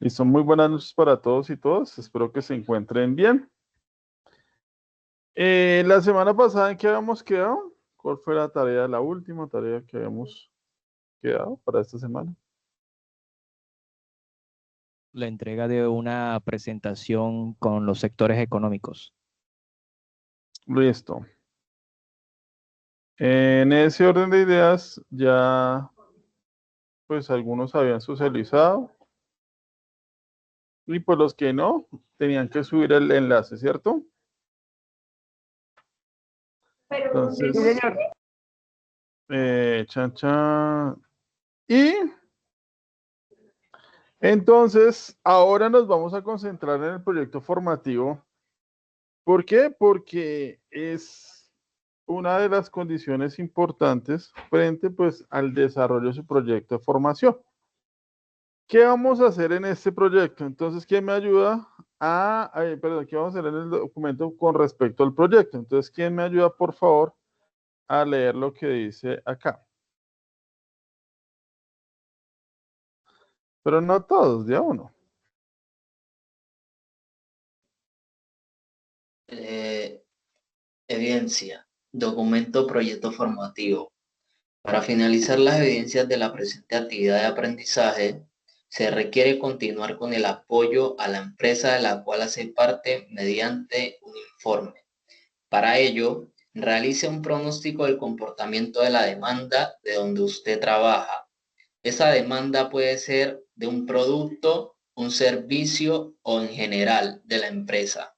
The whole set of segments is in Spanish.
Listo, muy buenas noches para todos y todas. Espero que se encuentren bien. La semana pasada, ¿en qué habíamos quedado? ¿Cuál fue la tarea, la última tarea que habíamos quedado para esta semana? La entrega de una presentación con los sectores económicos. Listo. En ese orden de ideas, ya pues algunos habían socializado y pues los que no, tenían que subir el enlace, ¿cierto? Entonces, Sí, señor. chan, chan. Y entonces, ahora nos vamos a concentrar en el proyecto formativo. ¿Por qué? Porque es una de las condiciones importantes frente pues al desarrollo de su proyecto de formación. ¿Qué vamos a hacer en este proyecto? Entonces, ¿quién me ayuda perdón, qué vamos a hacer en el documento con respecto al proyecto? Entonces, ¿quién me ayuda, por favor, a leer lo que dice acá? Pero no todos, de a uno. Evidencia. Documento proyecto formativo. Para finalizar las evidencias de la presente actividad de aprendizaje, se requiere continuar con el apoyo a la empresa de la cual hace parte mediante un informe. Para ello, realice un pronóstico del comportamiento de la demanda de donde usted trabaja. Esa demanda puede ser de un producto, un servicio o en general de la empresa.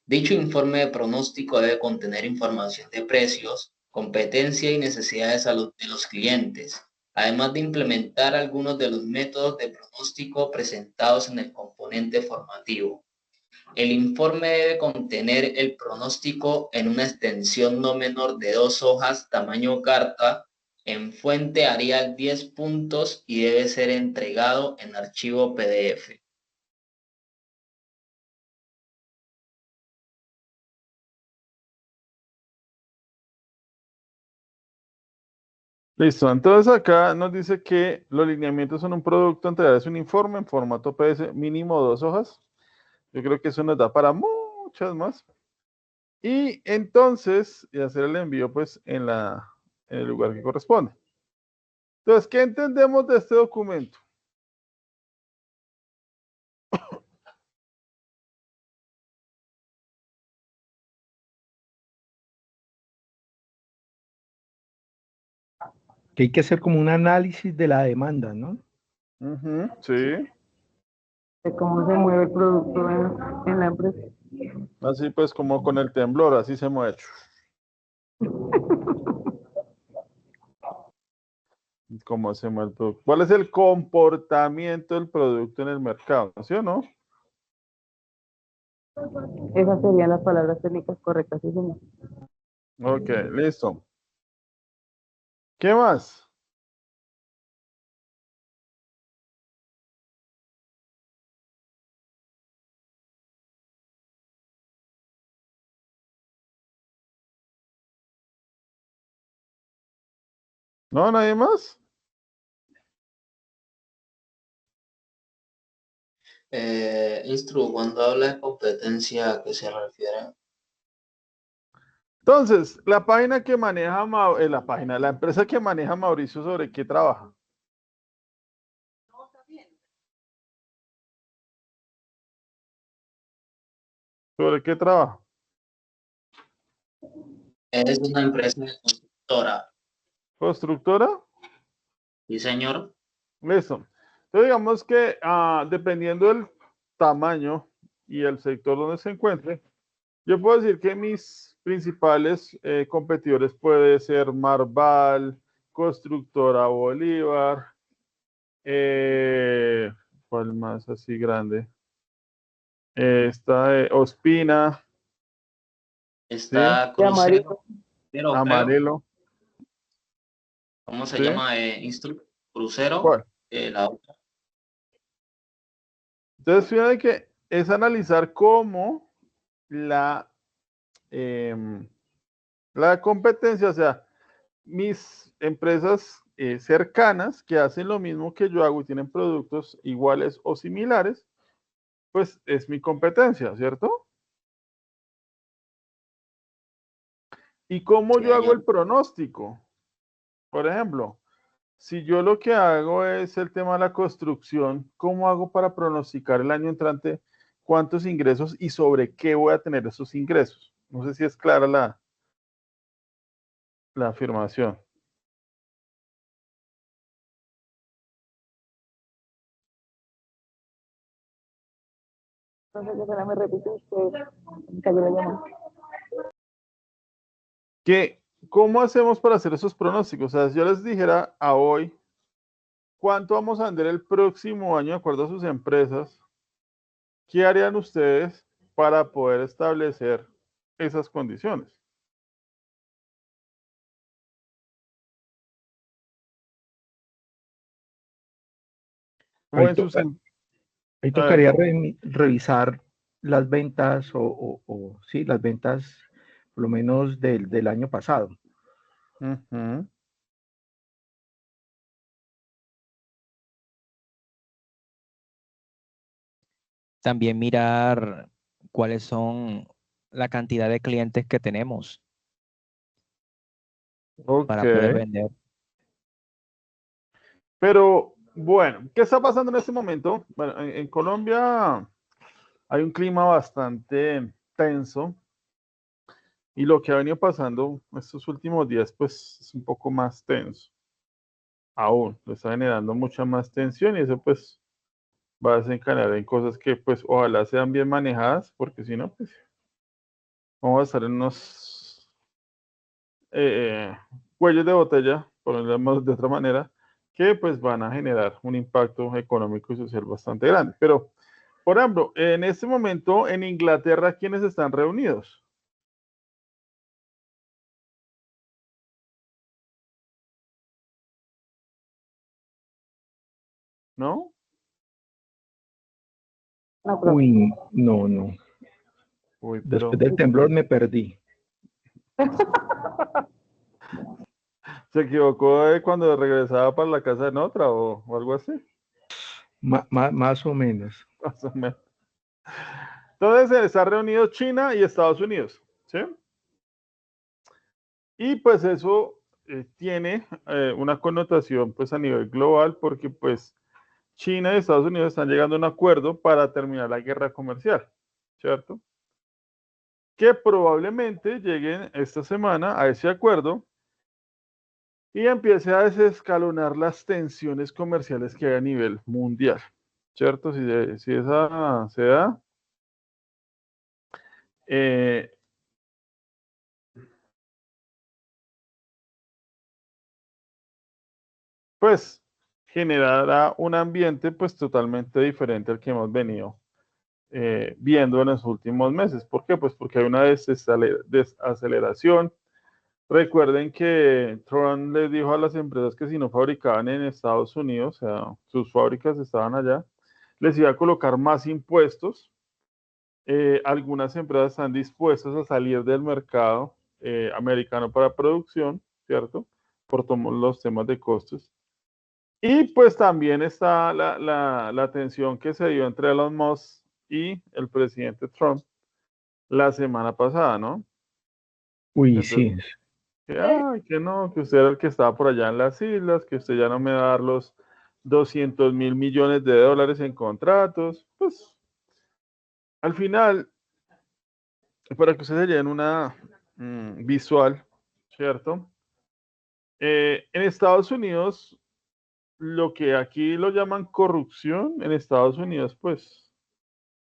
Dicho informe de pronóstico debe contener información de precios, competencia y necesidades de los clientes, además de implementar algunos de los métodos de pronóstico presentados en el componente formativo. El informe debe contener el pronóstico en una extensión no menor de 2 hojas tamaño carta, en fuente Arial 10 puntos y debe ser entregado en archivo PDF. Listo, entonces acá nos dice que los lineamientos son un producto, entregarles un informe en formato PS, mínimo 2 hojas. Yo creo que eso nos da para muchas más. Y entonces, y hacer el envío pues en el lugar que corresponde. Entonces, ¿qué entendemos de este documento? Que hay que hacer como un análisis de la demanda, ¿no? Sí, De cómo se mueve el producto en la empresa. así pues como con el temblor, así se mueve. ¿Cómo se mueve el producto? ¿Cuál es el comportamiento del producto en el mercado? ¿Sí o no? Esas serían las palabras técnicas correctas, sí, señor. Ok, listo. ¿Qué más? ¿No? ¿Nadie más? Cuando habla de competencia, ¿a qué se refiere? Entonces, la página que maneja, la empresa que maneja Mauricio, ¿sobre qué trabaja? ¿Sobre qué trabaja? Es una empresa constructora. ¿Constructora? Sí, señor. Listo. Entonces, digamos que dependiendo del tamaño y el sector donde se encuentre, yo puedo decir que mis principales competidores puede ser Marval, Constructora Bolívar, eh, ¿cuál más así grande? Está Ospina, ¿sí? Está De amarillo. Crucero, creo. Amarelo, ¿Cómo se ¿sí? llama? Crucero. ¿Cuál? La otra. Entonces, fíjate que es analizar cómo la, em, la competencia, o sea, mis empresas cercanas que hacen lo mismo que yo hago y tienen productos iguales o similares, pues es mi competencia, ¿cierto? ¿Y cómo yo hago el pronóstico? Por ejemplo, si yo lo que hago es el tema de la construcción, ¿cómo hago para pronosticar el año entrante cuántos ingresos y sobre qué voy a tener esos ingresos? No sé si es clara la afirmación. Entonces, que me repite usted, me cayó la llamada. ¿Cómo hacemos para hacer esos pronósticos? O sea, si yo les dijera a hoy, ¿cuánto vamos a vender el próximo año de acuerdo a sus empresas? ¿Qué harían ustedes para poder establecer esas condiciones? O Ahí, en sus... ahí A ver, tocaría revisar las ventas o sí, las ventas por lo menos del año pasado. ujú. También mirar cuáles son la cantidad de clientes que tenemos Ok. para poder vender. Pero bueno, ¿qué está pasando en este momento? Bueno, en Colombia hay un clima bastante tenso y lo que ha venido pasando estos últimos días, pues es un poco más tenso. Aún, lo está generando mucha más tensión y eso pues va a desencadenar en cosas que pues ojalá sean bien manejadas, porque si no, pues vamos a estar en unos cuellos de botella, por decirlo de otra manera, que pues van a generar un impacto económico y social bastante grande. Pero, por ejemplo, en este momento en Inglaterra, ¿quiénes están reunidos? ¿No? No, pero Uy, no, no. Uy, Después pero del temblor me perdí. ¿se equivocó de cuando regresaba para la casa de Notra o algo así? Más o menos. Más o menos. Entonces, están reunidos China y Estados Unidos, ¿sí? Y pues eso tiene una connotación pues a nivel global porque pues China y Estados Unidos están llegando a un acuerdo para terminar la guerra comercial, ¿cierto? Que probablemente lleguen esta semana a ese acuerdo y empiece a desescalonar las tensiones comerciales que hay a nivel mundial, ¿cierto? Si esa se da, eh, pues generará un ambiente pues totalmente diferente al que hemos venido viendo en los últimos meses. ¿Por qué? Pues porque hay una desaceleración. Recuerden que Trump les dijo a las empresas que si no fabricaban en Estados Unidos, o sea, sus fábricas estaban allá, les iba a colocar más impuestos. Algunas empresas están dispuestas a salir del mercado americano para producción, ¿cierto? Por los temas de costos. Y pues también está la tensión que se dio entre Elon Musk y el presidente Trump la semana pasada, ¿no? Uy, Entonces, sí. que no, que usted era el que estaba por allá en las islas, que usted ya no me va a dar los 200.000 millones de dólares en contratos. Pues al final, para que ustedes se lleven una visual, ¿cierto? En Estados Unidos, lo que aquí lo llaman corrupción, en Estados Unidos, pues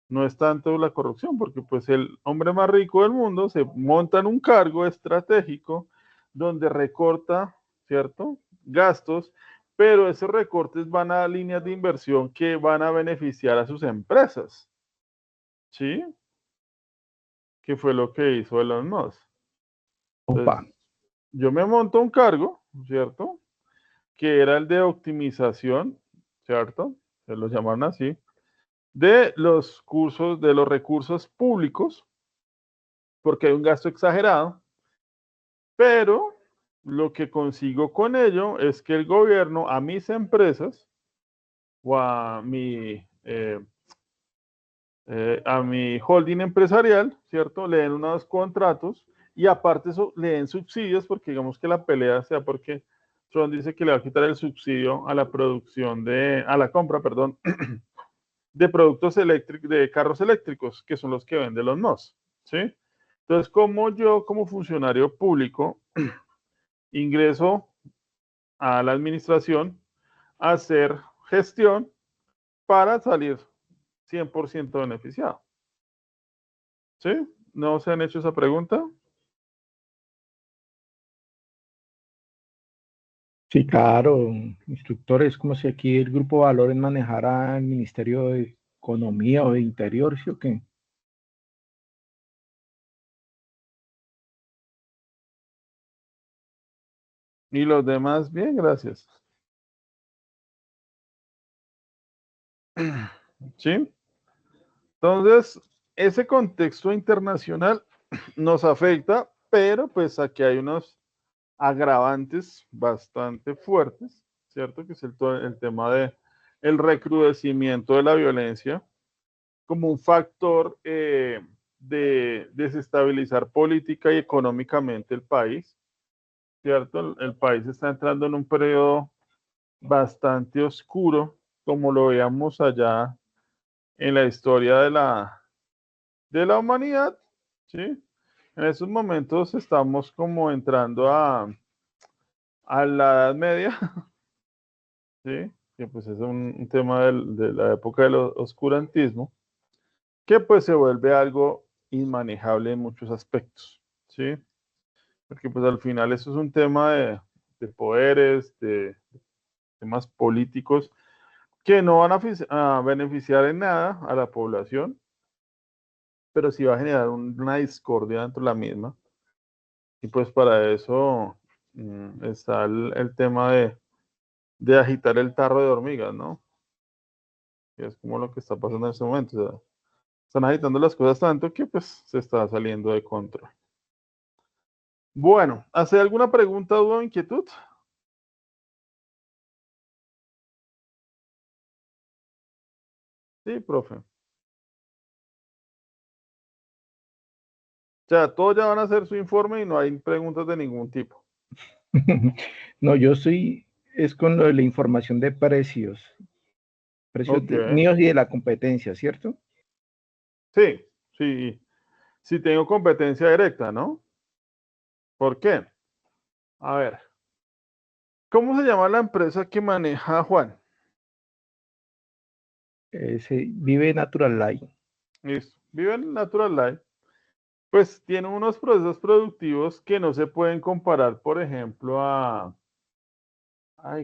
no es tanto la corrupción, porque pues el hombre más rico del mundo se monta en un cargo estratégico donde recorta, ¿cierto? Gastos, pero esos recortes van a líneas de inversión que van a beneficiar a sus empresas, ¿sí? Que fue lo que hizo Elon Musk. Opa. Entonces, yo me monto un cargo, ¿cierto? Que era el de optimización, ¿cierto? Se lo llamaron así, de los cursos, de los recursos públicos, porque hay un gasto exagerado, pero lo que consigo con ello es que el gobierno a mis empresas o a mi holding empresarial, ¿cierto? Le den unos contratos y aparte eso le den subsidios porque digamos que la pelea sea porque Trump dice que le va a quitar el subsidio a la producción a la compra, perdón, de productos eléctricos, de carros eléctricos, que son los que venden los NOS, ¿sí? Entonces, como yo, como funcionario público, ingreso a la administración a hacer gestión para salir 100% beneficiado. ¿Sí? ¿No se han hecho esa pregunta? Sí, claro, instructor, es como si aquí el Grupo Valores manejara el Ministerio de Economía o de Interior, ¿sí o qué? Y los demás, bien, gracias. ¿Sí? Entonces, ese contexto internacional nos afecta, pero pues aquí hay unos agravantes bastante fuertes, ¿cierto? Que es el tema de el recrudecimiento de la violencia como un factor de desestabilizar política y económicamente el país, ¿cierto? El país está entrando en un periodo bastante oscuro, como lo veíamos allá en la historia de la humanidad, ¿sí? En esos momentos estamos como entrando a la Edad Media, ¿sí? Que pues es un tema de la época del oscurantismo, que pues se vuelve algo inmanejable en muchos aspectos, ¿sí? Porque pues al final eso es un tema de poderes, de temas políticos que no van a beneficiar en nada a la población, pero sí va a generar una discordia dentro de la misma. Y pues para eso está el tema de agitar el tarro de hormigas, ¿no? Que es como lo que está pasando en este momento. O sea, están agitando las cosas tanto que pues se está saliendo de control. Bueno, ¿hace alguna pregunta, duda o inquietud? Sí, profe. O sea, todos ya van a hacer su informe y no hay preguntas de ningún tipo. No, yo estoy, es con lo de la información de precios Ok. míos y de la competencia, ¿cierto? Sí, sí, sí tengo competencia directa, ¿no? ¿Por qué? A ver, ¿cómo se llama la empresa que maneja Juan? Vive Natural Light. Listo. Vive en Natural Life. Pues tiene unos procesos productivos que no se pueden comparar, por ejemplo,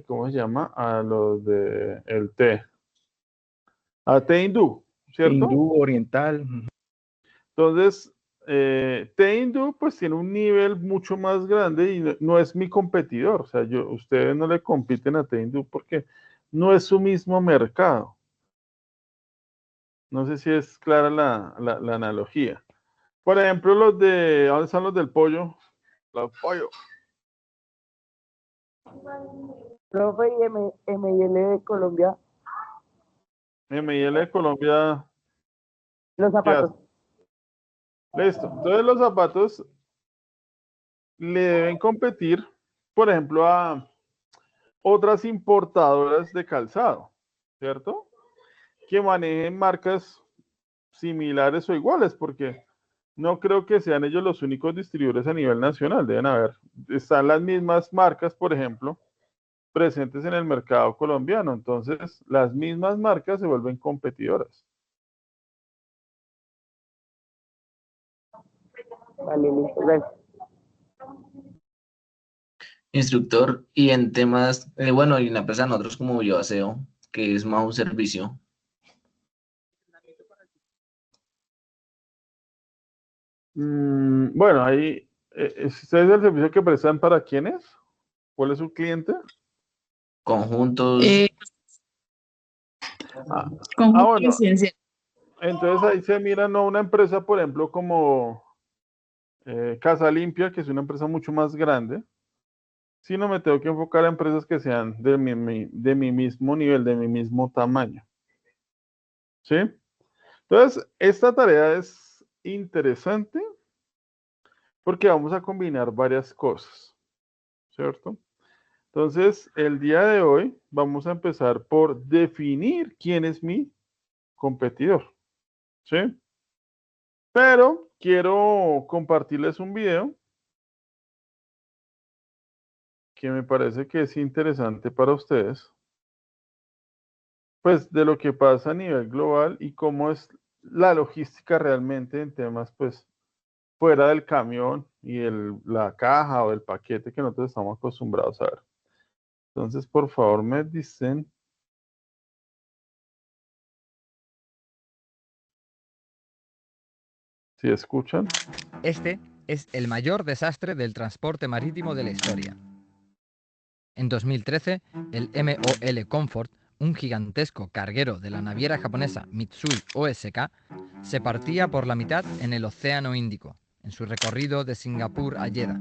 ¿cómo se llama? A los de el té. A té hindú, ¿cierto? Hindú, oriental. Entonces, té hindú pues tiene un nivel mucho más grande y no es mi competidor. O sea, ustedes no le compiten a té hindú porque no es su mismo mercado. No sé si es clara la analogía. Por ejemplo, ¿dónde están los del pollo? Los pollos. Profe, y MIL de Colombia, MIL de Colombia, los ¿qué hace? zapatos. Listo. Entonces los zapatos le deben competir, por ejemplo, a otras importadoras de calzado, ¿cierto? Que manejen marcas similares o iguales, porque no creo que sean ellos los únicos distribuidores a nivel nacional, deben haber. Están las mismas marcas, por ejemplo, presentes en el mercado colombiano, entonces las mismas marcas se vuelven competidoras. Vale, listo, gracias. Instructor, y en temas, bueno, y en la empresa de nosotros como Bioseo, que es más un servicio. Bueno, ahí, ¿este es el servicio que prestan para quiénes? ¿Cuál es su cliente? Conjuntos, Ah, Conjunto bueno, residencial. entonces ahí se mira no una empresa, por ejemplo, como Casa Limpia, que es una empresa mucho más grande, sino me tengo que enfocar a empresas que sean de mi mismo nivel, de mi mismo tamaño. ¿Sí? Entonces, esta tarea es interesante porque vamos a combinar varias cosas, ¿cierto? Entonces, el día de hoy vamos a empezar por definir quién es mi competidor, ¿sí? Pero quiero compartirles un video que me parece que es interesante para ustedes, pues de lo que pasa a nivel global y cómo es la logística realmente en temas, pues, fuera del camión y la caja o el paquete que nosotros estamos acostumbrados a ver. Entonces, por favor, me dicen si escuchan. Este es el mayor desastre del transporte marítimo de la historia. En 2013, el MOL Comfort, un gigantesco carguero de la naviera japonesa Mitsui O.S.K., se partía por la mitad en el Océano Índico, en su recorrido de Singapur a Jeddah.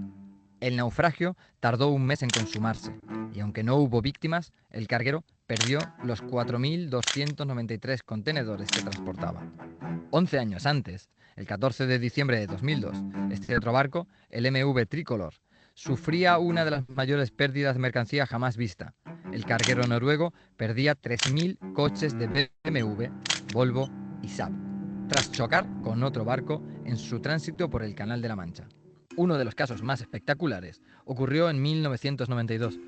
El naufragio tardó un mes en consumarse, y aunque no hubo víctimas, el carguero perdió los 4.293 contenedores que transportaba. 11 años antes, el 14 de diciembre de 2002, este otro barco, el MV Tricolor, sufría una de las mayores pérdidas de mercancía jamás vista. El carguero noruego perdía 3.000 coches de BMW, Volvo y Saab, tras chocar con otro barco en su tránsito por el Canal de la Mancha. Uno de los casos más espectaculares ocurrió en 1992,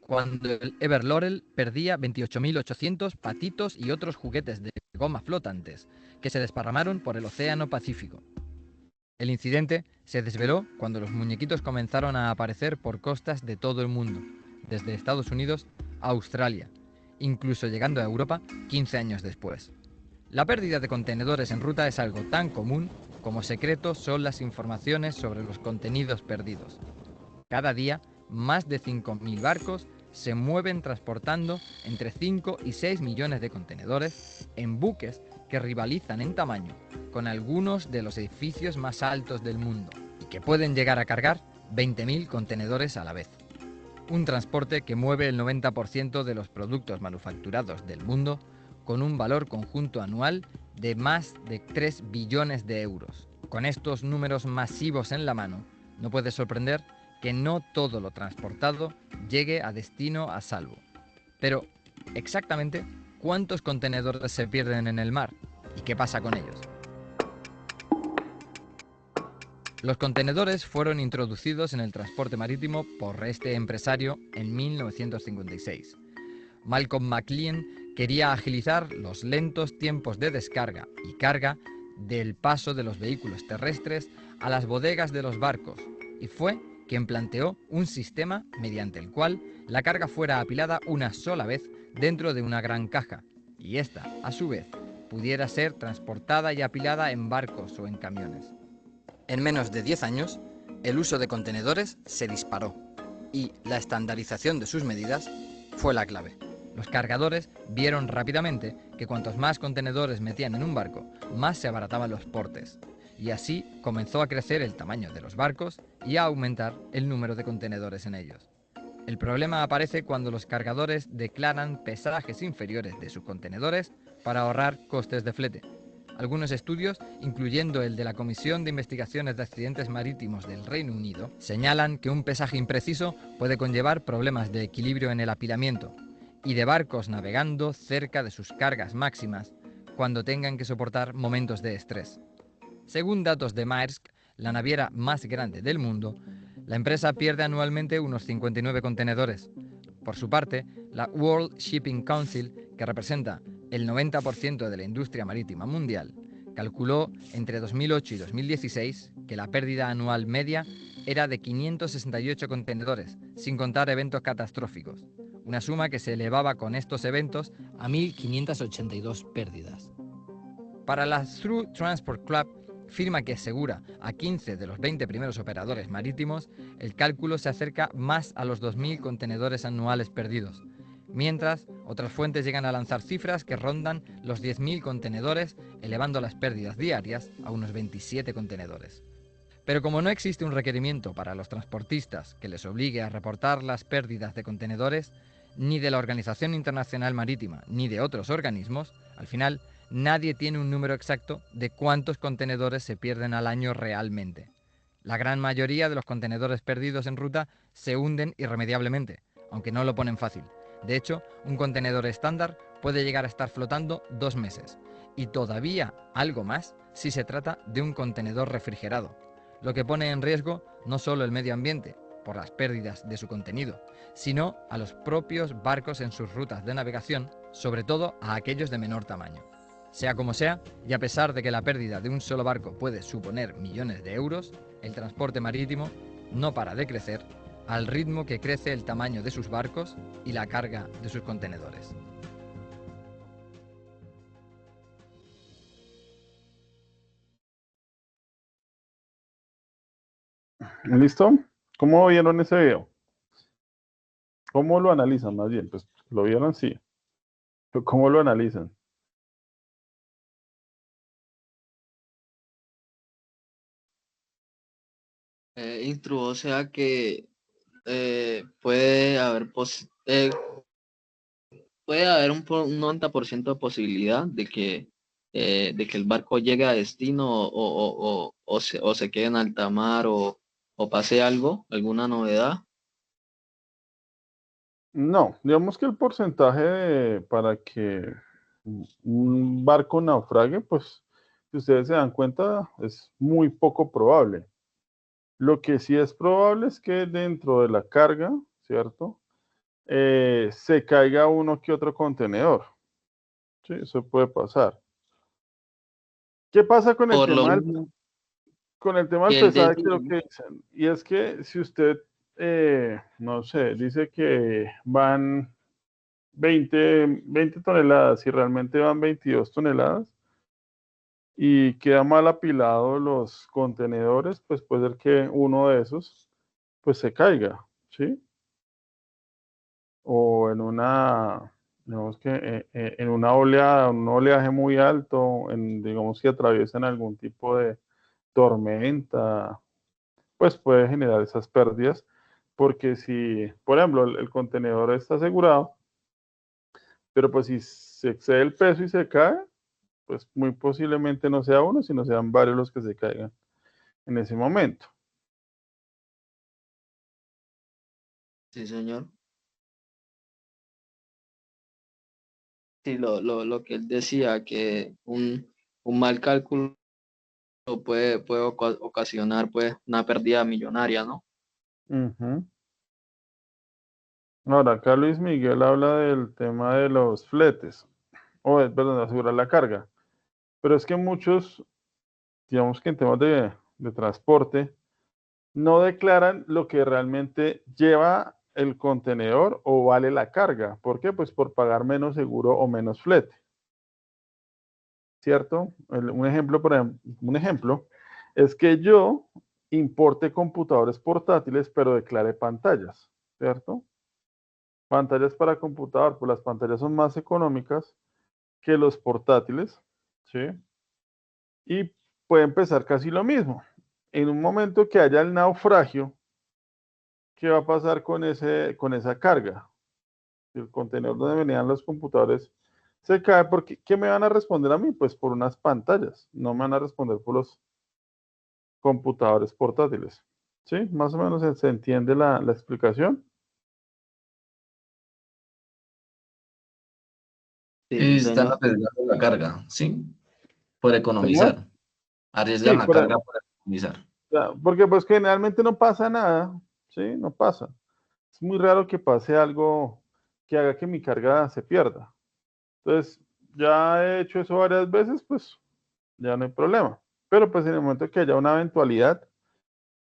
cuando el Ever Laurel perdía 28.800 patitos y otros juguetes de goma flotantes que se desparramaron por el Océano Pacífico. El incidente se desveló cuando los muñequitos comenzaron a aparecer por costas de todo el mundo, desde Estados Unidos a Australia, incluso llegando a Europa 15 años después. La pérdida de contenedores en ruta es algo tan común como secretos son las informaciones sobre los contenidos perdidos. Cada día, más de 5.000 barcos se mueven transportando entre 5 y 6 millones de contenedores en buques que rivalizan en tamaño con algunos de los edificios más altos del mundo y que pueden llegar a cargar 20.000 contenedores a la vez. Un transporte que mueve el 90% de los productos manufacturados del mundo con un valor conjunto anual de más de 3 billones de euros. Con estos números masivos en la mano, no puede sorprender que no todo lo transportado llegue a destino a salvo. Pero, exactamente, ¿cuántos contenedores se pierden en el mar? ¿Y qué pasa con ellos? Los contenedores fueron introducidos en el transporte marítimo por este empresario en 1956. Malcolm McLean quería agilizar los lentos tiempos de descarga y carga del paso de los vehículos terrestres a las bodegas de los barcos, y fue quien planteó un sistema mediante el cual la carga fuera apilada una sola vez dentro de una gran caja, y ésta, a su vez, pudiera ser transportada y apilada en barcos o en camiones. En menos de 10 años, el uso de contenedores se disparó, y la estandarización de sus medidas fue la clave. Los cargadores vieron rápidamente que cuantos más contenedores metían en un barco, más se abarataban los portes. Y así comenzó a crecer el tamaño de los barcos y a aumentar el número de contenedores en ellos. El problema aparece cuando los cargadores declaran pesajes inferiores de sus contenedores para ahorrar costes de flete. Algunos estudios, incluyendo el de la Comisión de Investigaciones de Accidentes Marítimos del Reino Unido, señalan que un pesaje impreciso puede conllevar problemas de equilibrio en el apilamiento y de barcos navegando cerca de sus cargas máximas cuando tengan que soportar momentos de estrés. Según datos de Maersk, la naviera más grande del mundo, la empresa pierde anualmente unos 59 contenedores. Por su parte, la World Shipping Council, que representa el 90% de la industria marítima mundial, calculó entre 2008 y 2016 que la pérdida anual media era de 568 contenedores, sin contar eventos catastróficos, una suma que se elevaba con estos eventos a 1.582 pérdidas. Para la Through Transport Club, firma que asegura a 15 de los 20 primeros operadores marítimos, el cálculo se acerca más a los 2.000 contenedores anuales perdidos, mientras otras fuentes llegan a lanzar cifras que rondan los 10.000 contenedores, elevando las pérdidas diarias a unos 27 contenedores. Pero como no existe un requerimiento para los transportistas que les obligue a reportar las pérdidas de contenedores, ni de la Organización Internacional Marítima, ni de otros organismos, al final nadie tiene un número exacto de cuántos contenedores se pierden al año realmente. La gran mayoría de los contenedores perdidos en ruta se hunden irremediablemente, aunque no lo ponen fácil. De hecho, un contenedor estándar puede llegar a estar flotando 2 meses, y todavía algo más si se trata de un contenedor refrigerado, lo que pone en riesgo no solo el medio ambiente, por las pérdidas de su contenido, sino a los propios barcos en sus rutas de navegación, sobre todo a aquellos de menor tamaño. Sea como sea, y a pesar de que la pérdida de un solo barco puede suponer millones de euros, el transporte marítimo no para de crecer al ritmo que crece el tamaño de sus barcos y la carga de sus contenedores. ¿Listo? ¿Cómo vieron ese video? ¿Cómo lo analizan más bien? Pues lo vieron, sí. Pero ¿cómo lo analizan? O sea que puede haber un 90% de posibilidad de que el barco llegue a destino o se quede en alta mar o pase algo, alguna novedad. No, digamos que el porcentaje para que un barco naufrague, pues, si ustedes se dan cuenta, es muy poco probable. Lo que sí es probable es que dentro de la carga, ¿cierto? Se caiga uno que otro contenedor. Sí, eso puede pasar. ¿Qué pasa con el Por lo tema mismo con el tema del que él pesaje? decía, Creo que dicen, y es que si usted, no sé, dice que van 20 toneladas y realmente van 22 toneladas y queda mal apilado los contenedores, pues puede ser que uno de esos pues se caiga, ¿sí? O en una, digamos que en una oleada, un oleaje muy alto, digamos que atraviesan algún tipo de tormenta, pues puede generar esas pérdidas, porque si, por ejemplo, el contenedor está asegurado, pero pues si se excede el peso y se cae, pues muy posiblemente no sea uno, sino sean varios los que se caigan en ese momento. sí, señor. Sí, lo que él decía, que un mal cálculo puede ocasionar pues una pérdida millonaria, ¿no? Ujú. Ahora, acá Luis Miguel habla del tema de los fletes, perdón, de asegurar la carga, pero es que muchos, digamos que en temas de transporte, no declaran lo que realmente lleva el contenedor o vale la carga. ¿Por qué? Pues por pagar menos seguro o menos flete, ¿cierto? Un ejemplo es que yo importe computadores portátiles, pero declare pantallas, ¿cierto? Pantallas para computador, pues las pantallas son más económicas que los portátiles, ¿sí? Y puede empezar casi lo mismo. En un momento que haya el naufragio, ¿qué va a pasar con esa carga? El contenedor donde venían los computadores se cae porque, ¿qué me van a responder a mí? Pues por unas pantallas, no me van a responder por los computadores portátiles. ¿Sí? Más o menos se entiende la explicación. Sí, Están señor. arriesgando la carga, ¿sí? Por ¿Cómo? economizar. Arriesgan Sí, la carga por economizar. porque pues generalmente no pasa nada, ¿sí? No pasa. Es muy raro que pase algo que haga que mi carga se pierda. Entonces, ya he hecho eso varias veces, pues ya no hay problema. Pero pues en el momento que haya una eventualidad,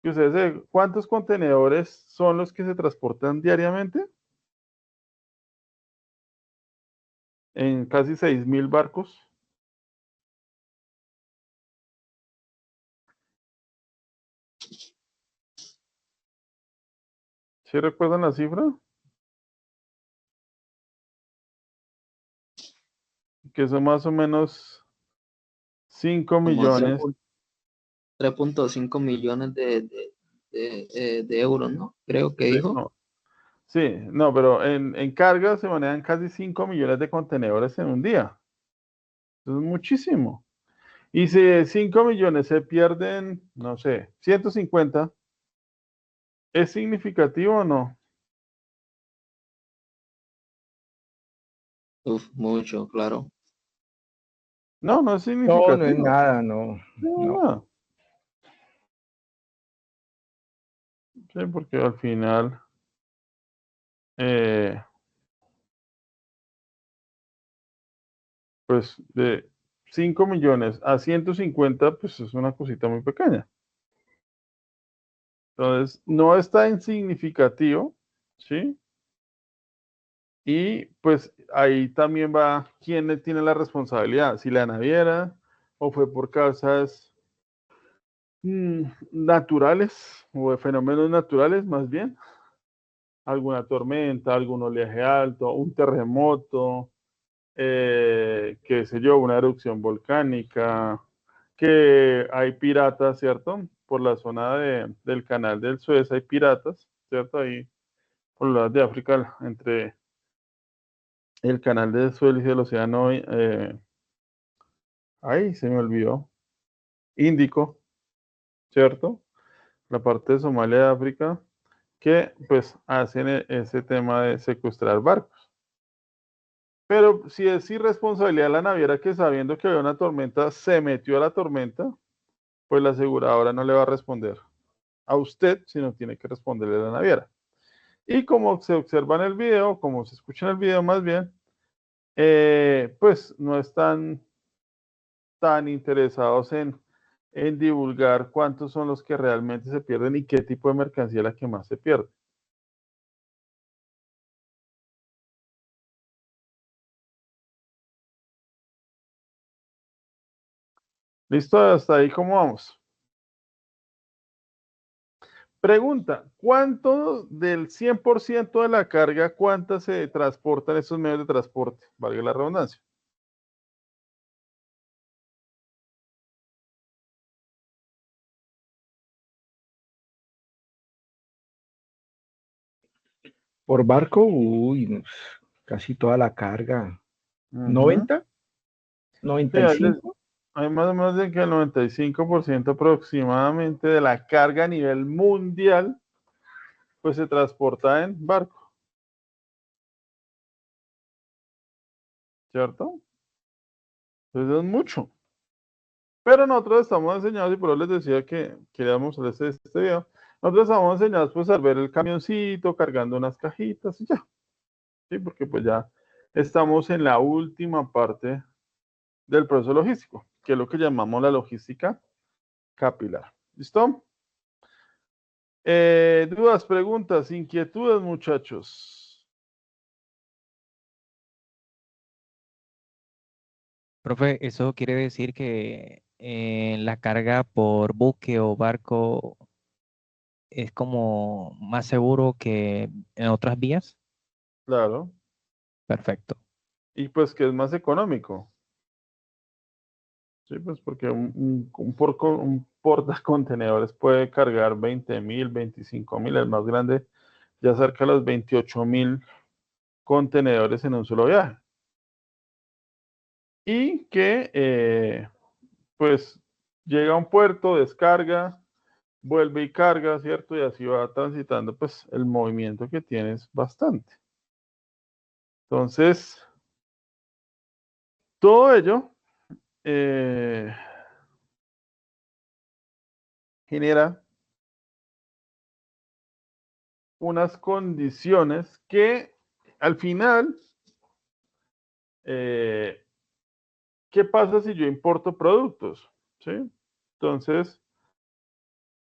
que ustedes ¿cuántos contenedores son los que se transportan diariamente? En casi 6.000 barcos. ¿Sí recuerdan la cifra? Que son más o menos 5 Como millones, 3.5 millones de euros, ¿no? Creo que dijo. No. Sí, no, pero en carga se manejan casi 5 millones de contenedores en un día. Eso es muchísimo. Y si de 5 millones se pierden, no sé, 150, ¿es significativo o no? Uf, mucho, claro. No, no es No, significativo. no es nada, no. No. No. Sí, porque al final, eh, pues de 5 millones a 150, pues es una cosita muy pequeña. Entonces, no está insignificativo, ¿sí? Y pues ahí también va quién tiene la responsabilidad, si la naviera o fue por causas naturales o de fenómenos naturales más bien, alguna tormenta, algún oleaje alto, un terremoto, qué sé yo, una erupción volcánica, que hay piratas, ¿cierto? Por la zona del canal del Suez hay piratas, ¿cierto? Ahí por los lados de África, entre el canal del Suez y el océano, ahí se me olvidó, Índico, ¿cierto? La parte de Somalia de África, que pues hacen ese tema de secuestrar barcos. Pero si es irresponsabilidad de la naviera que sabiendo que había una tormenta, se metió a la tormenta, pues la aseguradora no le va a responder a usted, sino tiene que responderle a la naviera. Y como se observa en el video, como se escucha en el video más bien, pues no están tan interesados en divulgar cuántos son los que realmente se pierden y qué tipo de mercancía es la que más se pierde. ¿Listo? Hasta ahí, ¿cómo vamos? Pregunta, ¿cuánto del 100% de la carga, cuánta se transporta en estos medios de transporte? Valga la redundancia. Por barco, uy, casi toda la carga. Ujú. 90, Sí, 95. hay más o menos de que el 95% aproximadamente de la carga a nivel mundial, pues se transporta en barco, ¿cierto? Entonces es mucho. Pero nosotros estamos enseñados, y por eso les decía que queríamos hacer este video, nosotros estamos enseñados pues a ver el camioncito cargando unas cajitas y ya, ¿sí? Porque pues ya estamos en la última parte del proceso logístico, que es lo que llamamos la logística capilar. ¿Listo? Dudas, preguntas, inquietudes, muchachos. Profe, ¿eso quiere decir que la carga por buque o barco es como más seguro que en otras vías? Claro. Perfecto. Y pues que es más económico. Sí, pues porque un portacontenedores puede cargar 20.000, 25.000, el más grande ya cerca de los 28.000 contenedores en un solo viaje. Y que pues llega a un puerto, descarga, vuelve y carga, ¿cierto? Y así va transitando, pues el movimiento que tiene es bastante. Entonces, todo ello genera unas condiciones que al final, ¿qué pasa si yo importo productos? ¿Sí? Entonces,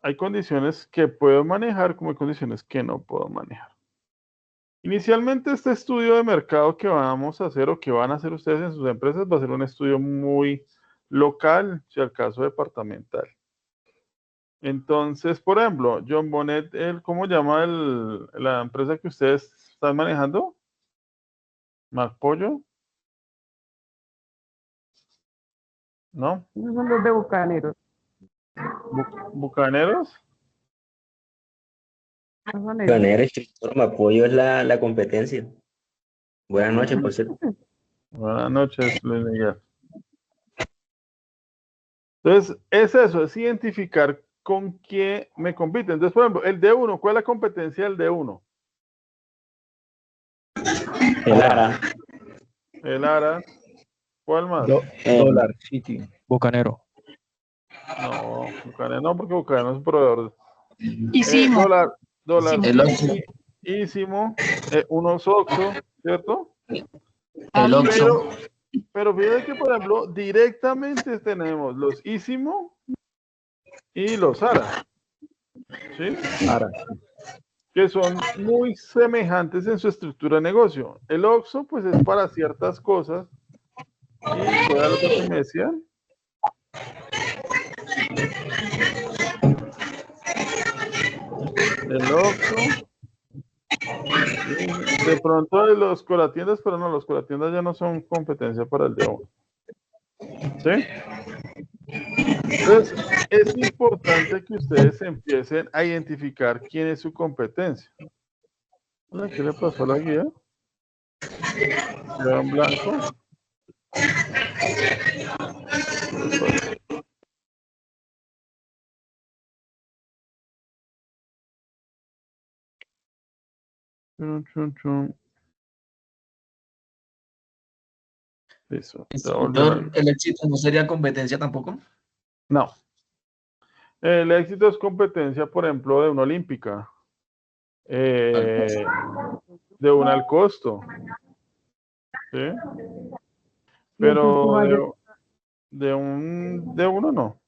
hay condiciones que puedo manejar como hay condiciones que no puedo manejar. Inicialmente, este estudio de mercado que vamos a hacer o que van a hacer ustedes en sus empresas va a ser un estudio muy local, si al caso departamental. Entonces, por ejemplo, John Bonnet, ¿cómo llama la empresa que ustedes están manejando? ¿Macpollo? ¿No? Esos son los de Bucaneros. Bucaneros. Pionero, instructor, me apoyo es la competencia. Buenas noches, por cierto. Buenas noches, Luis Miguel. Entonces, es eso, es identificar con quién me compite. Entonces, por ejemplo, el D1, ¿cuál es la competencia del D1? El ARA. El ARA. ¿Cuál más? Dollar City. Bucanero. No, Bucanero no, porque Bucanero es un proveedor. Ísimo. Dólar El Oxxo. City, Ísimo, unos Oxxo, ¿cierto? El Oxxo. Pero fíjate que, por ejemplo, directamente tenemos los Ísimo y los ARA. ¿Sí? ARA. Que son muy semejantes en su estructura de negocio. El Oxxo, pues, es para ciertas cosas. ¿Y cuál era lo que me decían? El Oxxo. De pronto de los colatiendas, pero no, los colatiendas ya no son competencia para el D1. ¿Sí? Entonces, es importante que ustedes empiecen a identificar quién es su competencia. Hola, ¿qué le pasó a la guía? ¿Queda en blanco? Chun, chun, chun. Listo. ¿El éxito no sería competencia tampoco? No. El éxito es competencia, por ejemplo, de una olímpica. De una al costo. ¿Sí? Pero de uno no.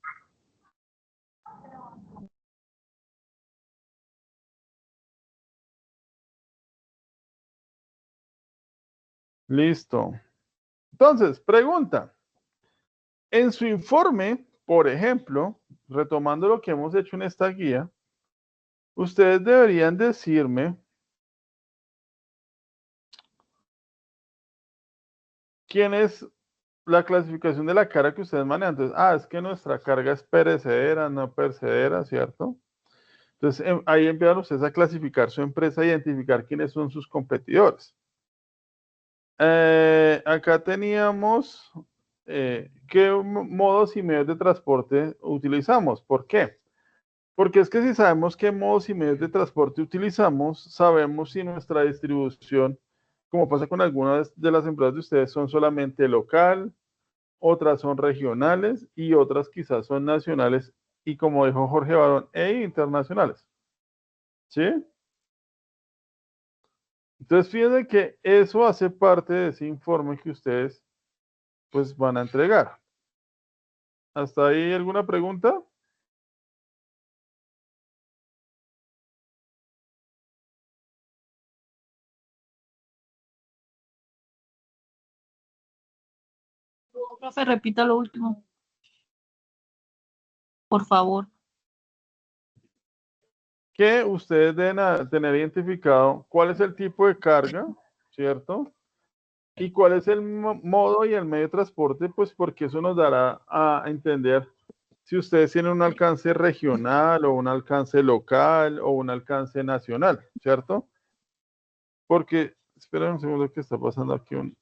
Listo. Entonces, pregunta. En su informe, por ejemplo, retomando lo que hemos hecho en esta guía, ustedes deberían decirme quién es la clasificación de la carga que ustedes manejan. Entonces, es que nuestra carga es perecedera, no perecedera, ¿cierto? Entonces, ahí empiezan ustedes a clasificar su empresa, a identificar quiénes son sus competidores. Acá teníamos qué modos y medios de transporte utilizamos. ¿Por qué? Porque es que si sabemos qué modos y medios de transporte utilizamos, sabemos si nuestra distribución, como pasa con algunas de las empresas de ustedes, son solamente local, otras son regionales y otras quizás son nacionales y, como dijo Jorge Barón, internacionales. ¿Sí? Entonces, fíjense que eso hace parte de ese informe que ustedes pues van a entregar. ¿Hasta ahí alguna pregunta? Profe, repita lo último. Por favor. Que ustedes deben tener identificado cuál es el tipo de carga, ¿cierto? Y cuál es el modo y el medio de transporte, pues porque eso nos dará a entender si ustedes tienen un alcance regional o un alcance local o un alcance nacional, ¿cierto? Porque, esperen un segundo que está pasando aquí un...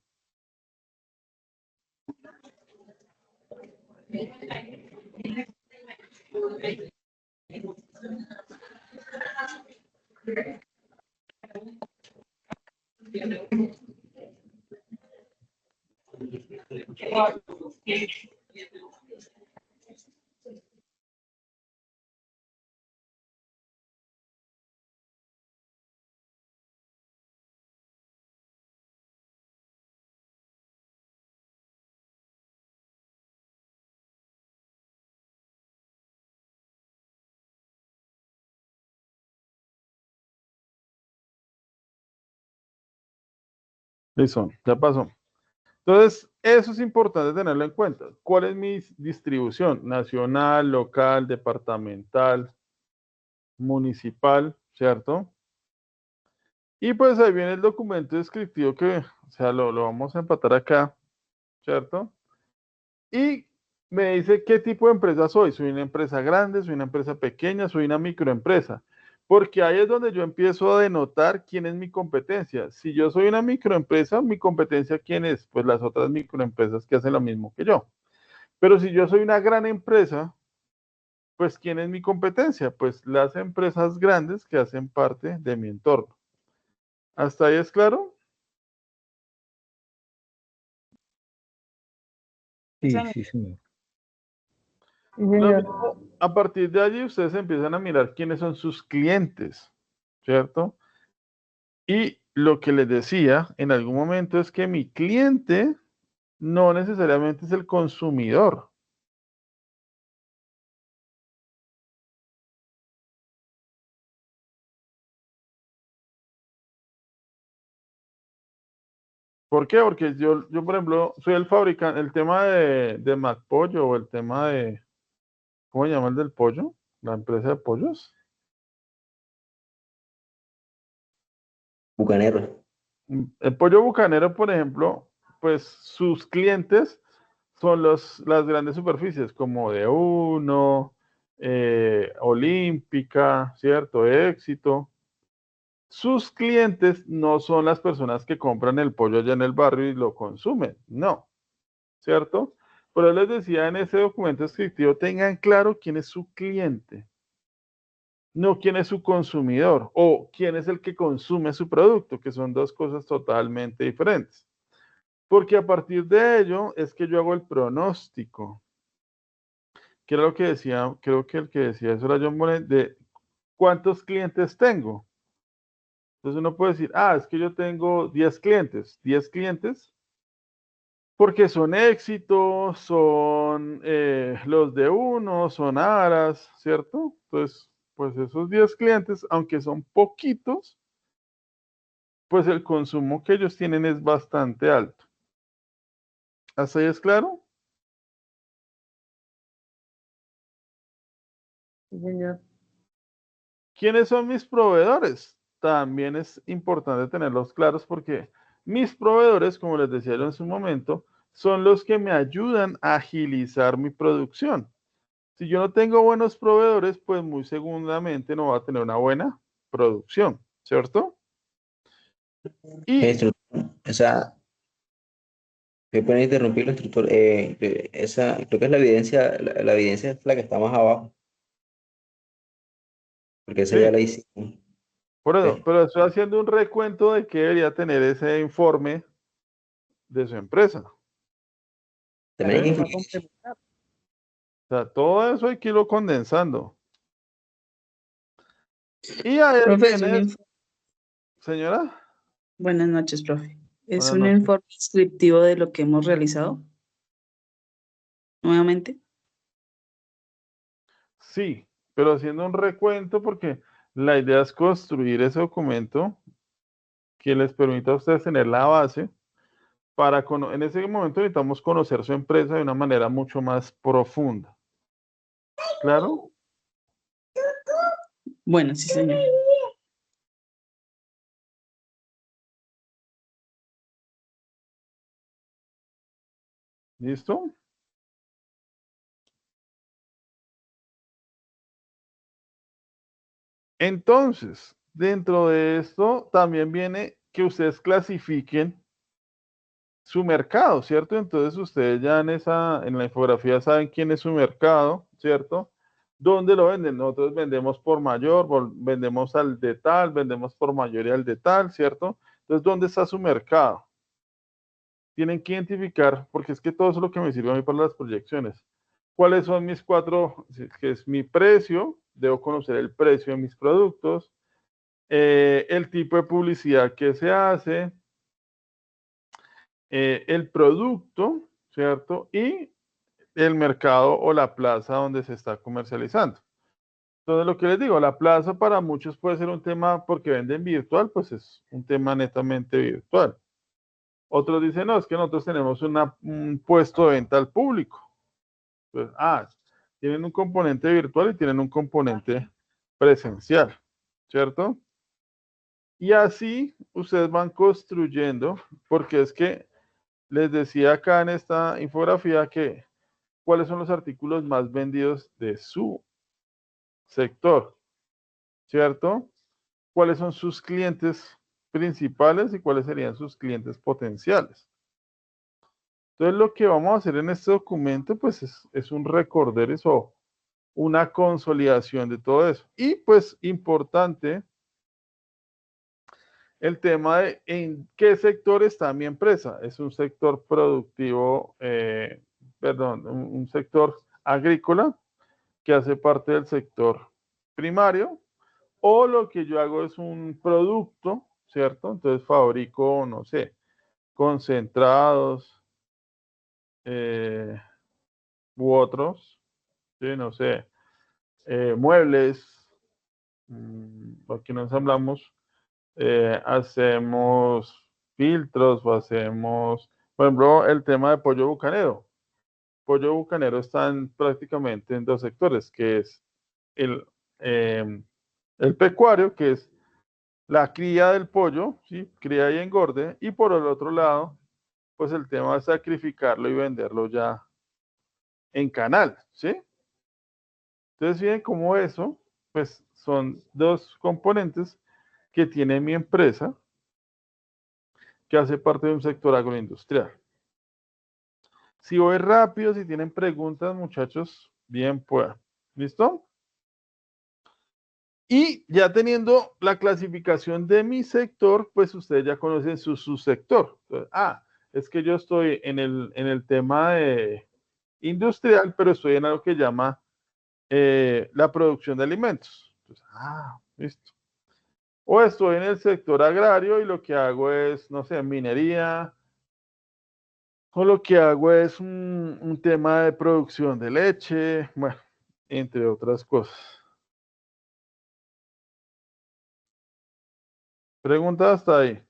Listo, ya pasó. Entonces, eso es importante tenerlo en cuenta. ¿Cuál es mi distribución? Nacional, local, departamental, municipal, ¿cierto? Y pues ahí viene el documento descriptivo que, o sea, lo vamos a empatar acá, ¿cierto? Y me dice qué tipo de empresa soy. ¿Soy una empresa grande? ¿Soy una empresa pequeña? ¿Soy una microempresa? Porque ahí es donde yo empiezo a denotar quién es mi competencia. Si yo soy una microempresa, mi competencia, ¿quién es? Pues las otras microempresas que hacen lo mismo que yo. Pero si yo soy una gran empresa, pues ¿quién es mi competencia? Pues las empresas grandes que hacen parte de mi entorno. ¿Hasta ahí es claro? Sí, Señor. sí, señor. Sí, Lo señor. mismo, a partir de allí ustedes empiezan a mirar quiénes son sus clientes, ¿cierto? Y lo que les decía en algún momento es que mi cliente no necesariamente es el consumidor. ¿Por qué? Porque yo, por ejemplo, soy el fabricante, el tema de McPollo o el tema de, ¿cómo se llama el del pollo? La empresa de pollos. Bucanero. El pollo bucanero, por ejemplo, pues sus clientes son las grandes superficies como de Uno, Olímpica, ¿cierto? Éxito. Sus clientes no son las personas que compran el pollo allá en el barrio y lo consumen, no, ¿cierto? Pero les decía en ese documento descriptivo, tengan claro quién es su cliente, no quién es su consumidor o quién es el que consume su producto, que son dos cosas totalmente diferentes. Porque a partir de ello es que yo hago el pronóstico, que era lo que decía, creo que el que decía eso era John Bonet, de cuántos clientes tengo. Entonces uno puede decir, es que yo tengo 10 clientes. 10 clientes porque son éxitos, son los de Uno, son Aras, ¿cierto? Entonces, pues esos 10 clientes, aunque son poquitos, pues el consumo que ellos tienen es bastante alto. ¿Hasta ahí es claro? Sí, señor. ¿Quiénes son mis proveedores? También es importante tenerlos claros porque mis proveedores, como les decía yo en su momento, son los que me ayudan a agilizar mi producción. Si yo no tengo buenos proveedores, pues muy seguramente no va a tener una buena producción, ¿cierto? Y Esa, me pueden interrumpir, instructor. Esa, creo que es la evidencia, la evidencia es la que está más abajo, porque esa ya sí, la hicimos. por eso, Eh, pero estoy haciendo un recuento de qué debería tener ese informe de su empresa. También hay ¿Sí? que Va a incluir. complementar. O sea, todo eso hay que irlo condensando. Y ahí Profe, viene, señora, buenas noches, profe. ¿Es buenas un noches. informe descriptivo de lo que hemos realizado? Nuevamente. Sí, pero haciendo un recuento porque la idea es construir ese documento que les permita a ustedes tener la base para, en ese momento necesitamos conocer su empresa de una manera mucho más profunda. ¿Claro? Bueno, sí, señor. ¿Listo? Entonces, dentro de esto también viene que ustedes clasifiquen su mercado, ¿cierto? Entonces ustedes ya en la infografía saben quién es su mercado, ¿cierto? ¿Dónde lo venden? Nosotros vendemos por mayor, vendemos al de tal, vendemos por mayor y al de tal, ¿cierto? Entonces, ¿dónde está su mercado? Tienen que identificar, porque es que todo eso es lo que me sirve a mí para las proyecciones. ¿Cuáles son mis cuatro? Que es mi precio, debo conocer el precio de mis productos, el tipo de publicidad que se hace, el producto, ¿cierto? Y el mercado o la plaza donde se está comercializando. Entonces, lo que les digo, la plaza para muchos puede ser un tema porque venden virtual, pues es un tema netamente virtual. Otros dicen, no, es que nosotros tenemos un puesto de venta al público. Pues, tienen un componente virtual y tienen un componente presencial, ¿cierto? Y así ustedes van construyendo, porque es que les decía acá en esta infografía que cuáles son los artículos más vendidos de su sector, ¿cierto? ¿Cuáles son sus clientes principales y cuáles serían sus clientes potenciales? Entonces, lo que vamos a hacer en este documento, pues es un recorder eso, una consolidación de todo eso. Y pues importante el tema de en qué sector está mi empresa. Es un sector productivo, un sector agrícola que hace parte del sector primario, o lo que yo hago es un producto, ¿cierto? Entonces fabrico, no sé, concentrados u otros, ¿sí? No sé, muebles, aquí nos hablamos, hacemos filtros o hacemos, por ejemplo, el tema de pollo bucanero. Pollo bucanero están prácticamente en dos sectores, que es el, eh, el pecuario, que es la cría del pollo, ¿sí? Cría y engorde, y por el otro lado, pues el tema de sacrificarlo y venderlo ya en canal, ¿sí? Entonces, bien, como eso, pues son dos componentes que tiene mi empresa, que hace parte de un sector agroindustrial. Si voy rápido, si tienen preguntas, muchachos, bien pueda. ¿Listo? Y ya teniendo la clasificación de mi sector, pues ustedes ya conocen su subsector. Es que yo estoy en el tema de industrial, pero estoy en algo que llama la producción de alimentos. Entonces, listo. O estoy en el sector agrario y lo que hago es, no sé, minería, o lo que hago es un tema de producción de leche, bueno, entre otras cosas. Pregunta hasta ahí.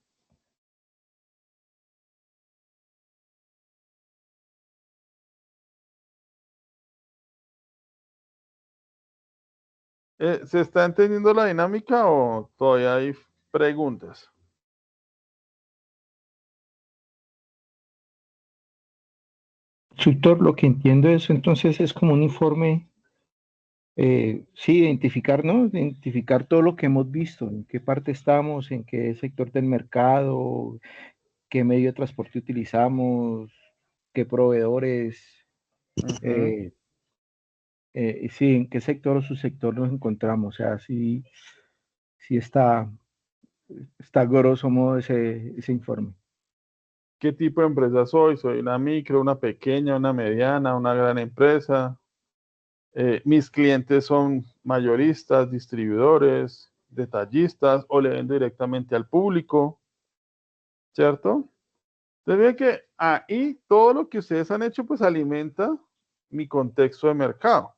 ¿Se está entendiendo la dinámica o todavía hay preguntas? Instructor, lo que entiendo es entonces es como un informe, sí, identificar, ¿no? Identificar todo lo que hemos visto, en qué parte estamos, en qué sector del mercado, qué medio de transporte utilizamos, qué proveedores, sí, en qué sector o subsector nos encontramos. O sea, sí, sí está grosso modo ese informe. ¿Qué tipo de empresa soy? ¿Soy una micro, una pequeña, una mediana, una gran empresa? Mis clientes son mayoristas, distribuidores, detallistas o le vendo directamente al público, ¿cierto? Entonces, vean que ahí todo lo que ustedes han hecho pues alimenta mi contexto de mercado.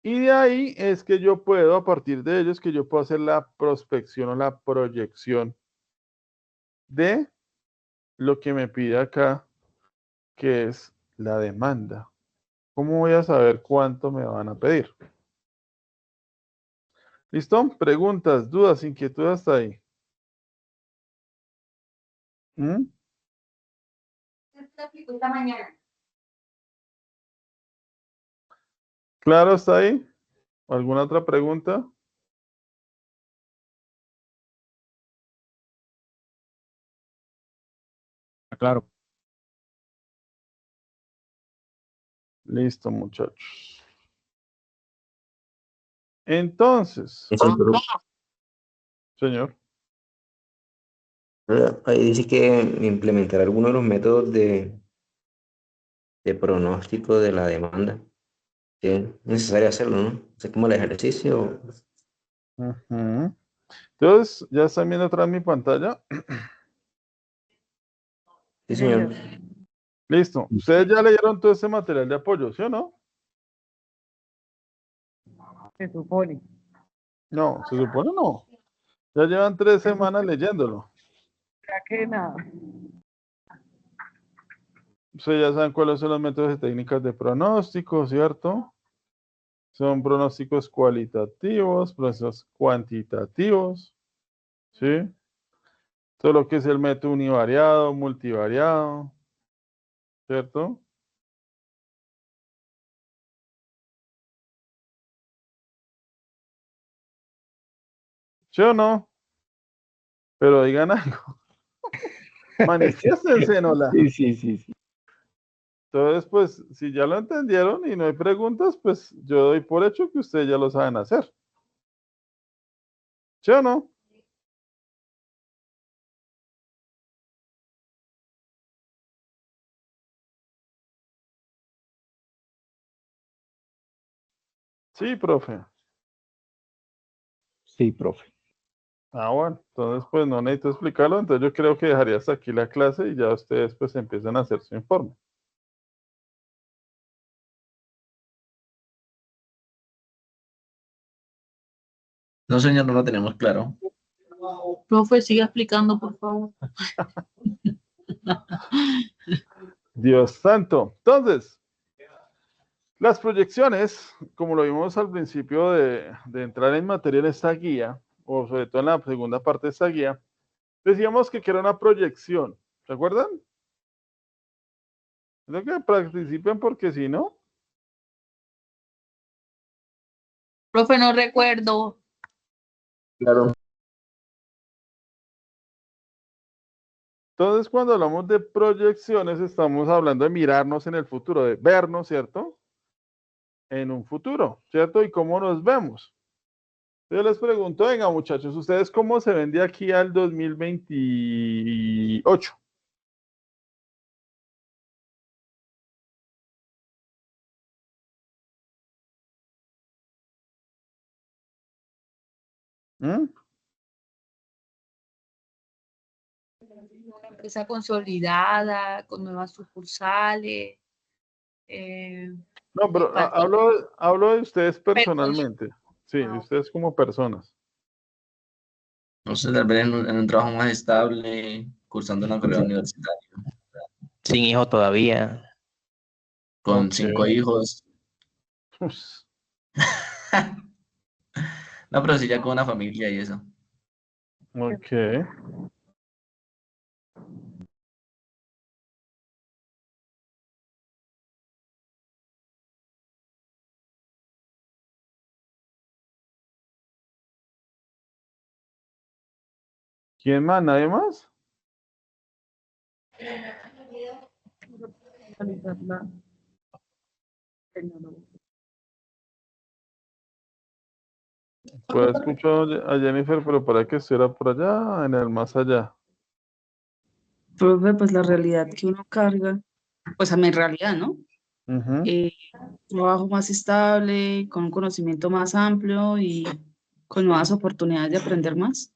Y de ahí es que yo puedo, a partir de ellos, que yo puedo hacer la prospección o la proyección de lo que me pide acá, que es la demanda. ¿Cómo voy a saber cuánto me van a pedir? ¿Listo? Preguntas, dudas, inquietudes hasta ahí. ¿Mm? ¿Claro hasta ahí? ¿Alguna otra pregunta? Claro. Listo, muchachos. Entonces, señor. Ahí dice que implementar algunos de los métodos de pronóstico de la demanda. Que es necesario hacerlo, ¿no? Es como el ejercicio. Ujú. Entonces, ¿ya están viendo atrás mi pantalla? Sí, señor. Listo. Ustedes ya leyeron todo ese material de apoyo, ¿sí o no? Se supone. No, se supone no. Ya llevan 3 semanas leyéndolo. Ya que nada. Ustedes ya saben cuáles son los métodos y técnicas de pronóstico, ¿cierto? Son pronósticos cualitativos, pronósticos cuantitativos, ¿sí? Todo lo que es el método univariado, multivariado, ¿cierto? ¿Sí o no? Pero digan algo. Manifiéstense, Nola. Sí. Entonces, pues, si ya lo entendieron y no hay preguntas, pues yo doy por hecho que ustedes ya lo saben hacer. ¿Sí o no? Sí, profe. Sí, profe. Ah, bueno, entonces pues no necesito explicarlo, entonces yo creo que dejaría hasta aquí la clase y ya ustedes pues empiezan a hacer su informe. No, señor, no lo tenemos claro. Profe, siga explicando, por favor. Dios santo. Entonces, las proyecciones, como lo vimos al principio de entrar en materia en esta guía, o sobre todo en la segunda parte de esta guía, decíamos que era una proyección. ¿Se acuerdan? Creo que participen porque si no, Profe, no recuerdo. Claro. entonces cuando hablamos de proyecciones estamos hablando de mirarnos en el futuro, de vernos, ¿cierto? En un futuro, ¿cierto? Y cómo nos vemos. Yo les pregunto, venga muchachos, ¿ustedes cómo se ven de aquí al 2028? ¿Mm? Una empresa consolidada, con nuevas sucursales. No, pero hablo de ustedes personalmente. Sí, de ustedes como personas. No sé, tal vez en un trabajo más estable, cursando una carrera universitaria, Sin hijo todavía. con Ok. 5 hijos. Ups. No, pero sí ya con una familia y eso. Ok. ¿Quién más? ¿Nadie más? Pues escucho a Jennifer, pero para que estuviera por allá, en el más allá. Profe, pues la realidad que uno carga, pues a mi realidad, ¿no? Ujú. Trabajo más estable, con un conocimiento más amplio y con nuevas oportunidades de aprender más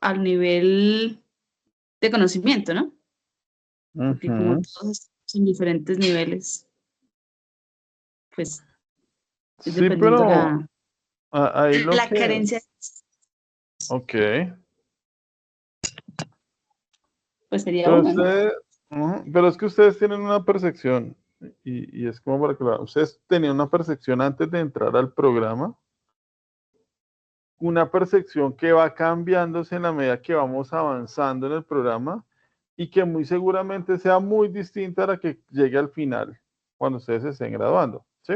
al nivel de conocimiento, ¿no? Porque como Ujú. todos estamos en diferentes niveles, pues es Sí, dependiendo pero ahí lo la que... carencia, Ok. pues sería Pero una, ¿no? usted, pero es que ustedes tienen una percepción, y es como para que ustedes tenían una percepción antes de entrar al programa, una percepción que va cambiándose en la medida que vamos avanzando en el programa y que muy seguramente sea muy distinta a la que llegue al final, cuando ustedes se estén graduando, ¿sí?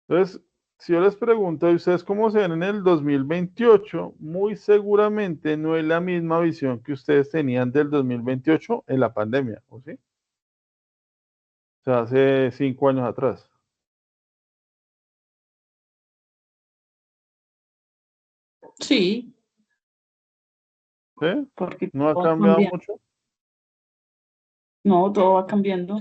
Entonces, si yo les pregunto, ¿y ustedes cómo se ven en el 2028? Muy seguramente no es la misma visión que ustedes tenían del 2028 en la pandemia, ¿o sí? O sea, hace 5 años atrás. Sí, ¿Sí? porque ¿No ha todo va cambiado cambiando. mucho? No, todo va cambiando.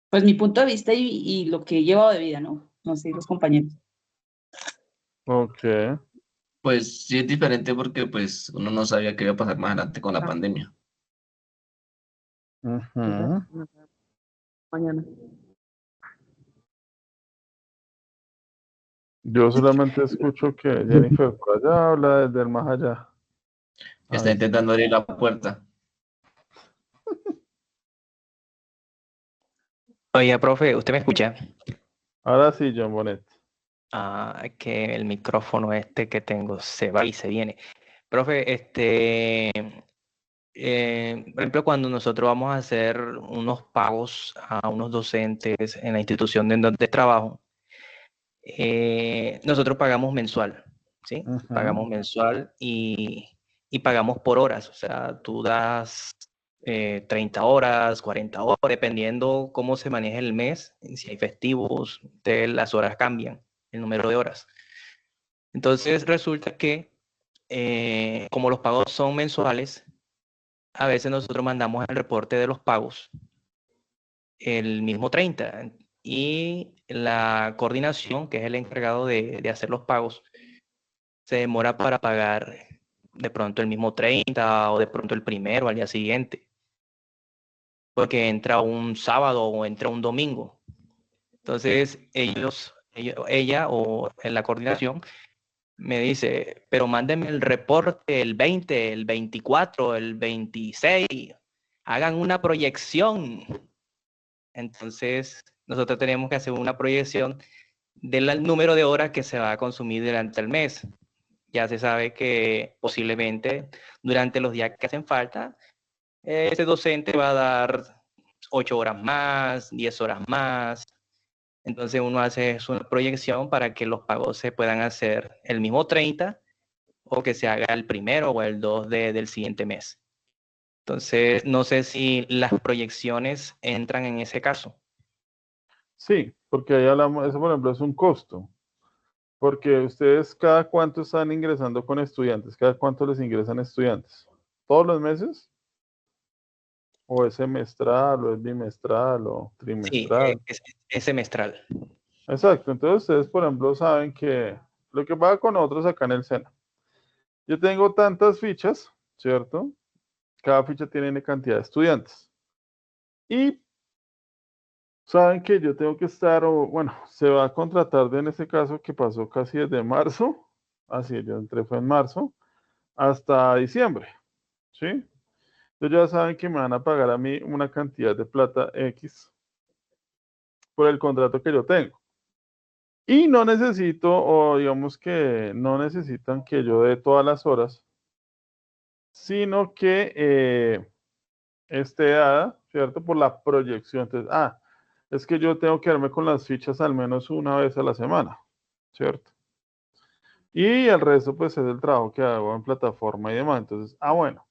Pues mi punto de vista y lo que he llevado de vida, ¿no? No sé, los compañeros. Ok. Pues sí es diferente porque pues uno no sabía qué iba a pasar más adelante con la pandemia. Ujú. Mañana. Yo solamente escucho que Jennifer por allá habla desde el más allá. Está Ay, intentando abrir la puerta. Oiga, profe, ¿usted me escucha? ahora sí, John Bonet. Ah, que el micrófono este que tengo se va y se viene. Profe, Por ejemplo, cuando nosotros vamos a hacer unos pagos a unos docentes en la institución en donde trabajo, nosotros pagamos mensual, ¿sí? Ujú. Pagamos mensual y pagamos por horas. O sea, tú das 30 horas, 40 horas, dependiendo cómo se maneje el mes, si hay festivos, las horas cambian, el número de horas. Entonces resulta que como los pagos son mensuales, a veces nosotros mandamos el reporte de los pagos el mismo 30 y la coordinación, que es el encargado de hacer los pagos, se demora para pagar de pronto el mismo 30 o de pronto el primero al día siguiente, porque entra un sábado o entra un domingo. Entonces ella o en la coordinación me dice, pero mándenme el reporte el 20, el 24, el 26, hagan una proyección. Entonces, nosotros tenemos que hacer una proyección del número de horas que se va a consumir durante el mes. Ya se sabe que posiblemente durante los días que hacen falta, ese docente va a dar 8 horas más, 10 horas más. Entonces uno hace una proyección para que los pagos se puedan hacer el mismo 30 o que se haga el primero o el 2 del siguiente mes. Entonces, no sé si las proyecciones entran en ese caso. Sí, porque ahí hablamos, eso por ejemplo es un costo, porque ustedes cada cuánto están ingresando con estudiantes, cada cuánto les ingresan estudiantes, ¿todos los meses? ¿O es semestral, o es bimestral, o Sí, trimestral? es semestral. Exacto, entonces ustedes por ejemplo saben que lo que pasa con nosotros acá en el SENA, yo tengo tantas fichas, ¿cierto? Cada ficha tiene una cantidad de estudiantes. Y saben que yo tengo que estar, o bueno, se va a contratar en este caso que pasó casi desde marzo, así yo entré fue en marzo, hasta diciembre, ¿sí? Entonces ya saben que me van a pagar a mí una cantidad de plata X por el contrato que yo tengo. Y no necesito, o digamos que no necesitan que yo dé todas las horas, sino que esté dada, ¿cierto? Por la proyección. Entonces, es que yo tengo que darme con las fichas al menos una vez a la semana, ¿cierto? Y el resto, pues, es el trabajo que hago en plataforma y demás. Entonces, bueno,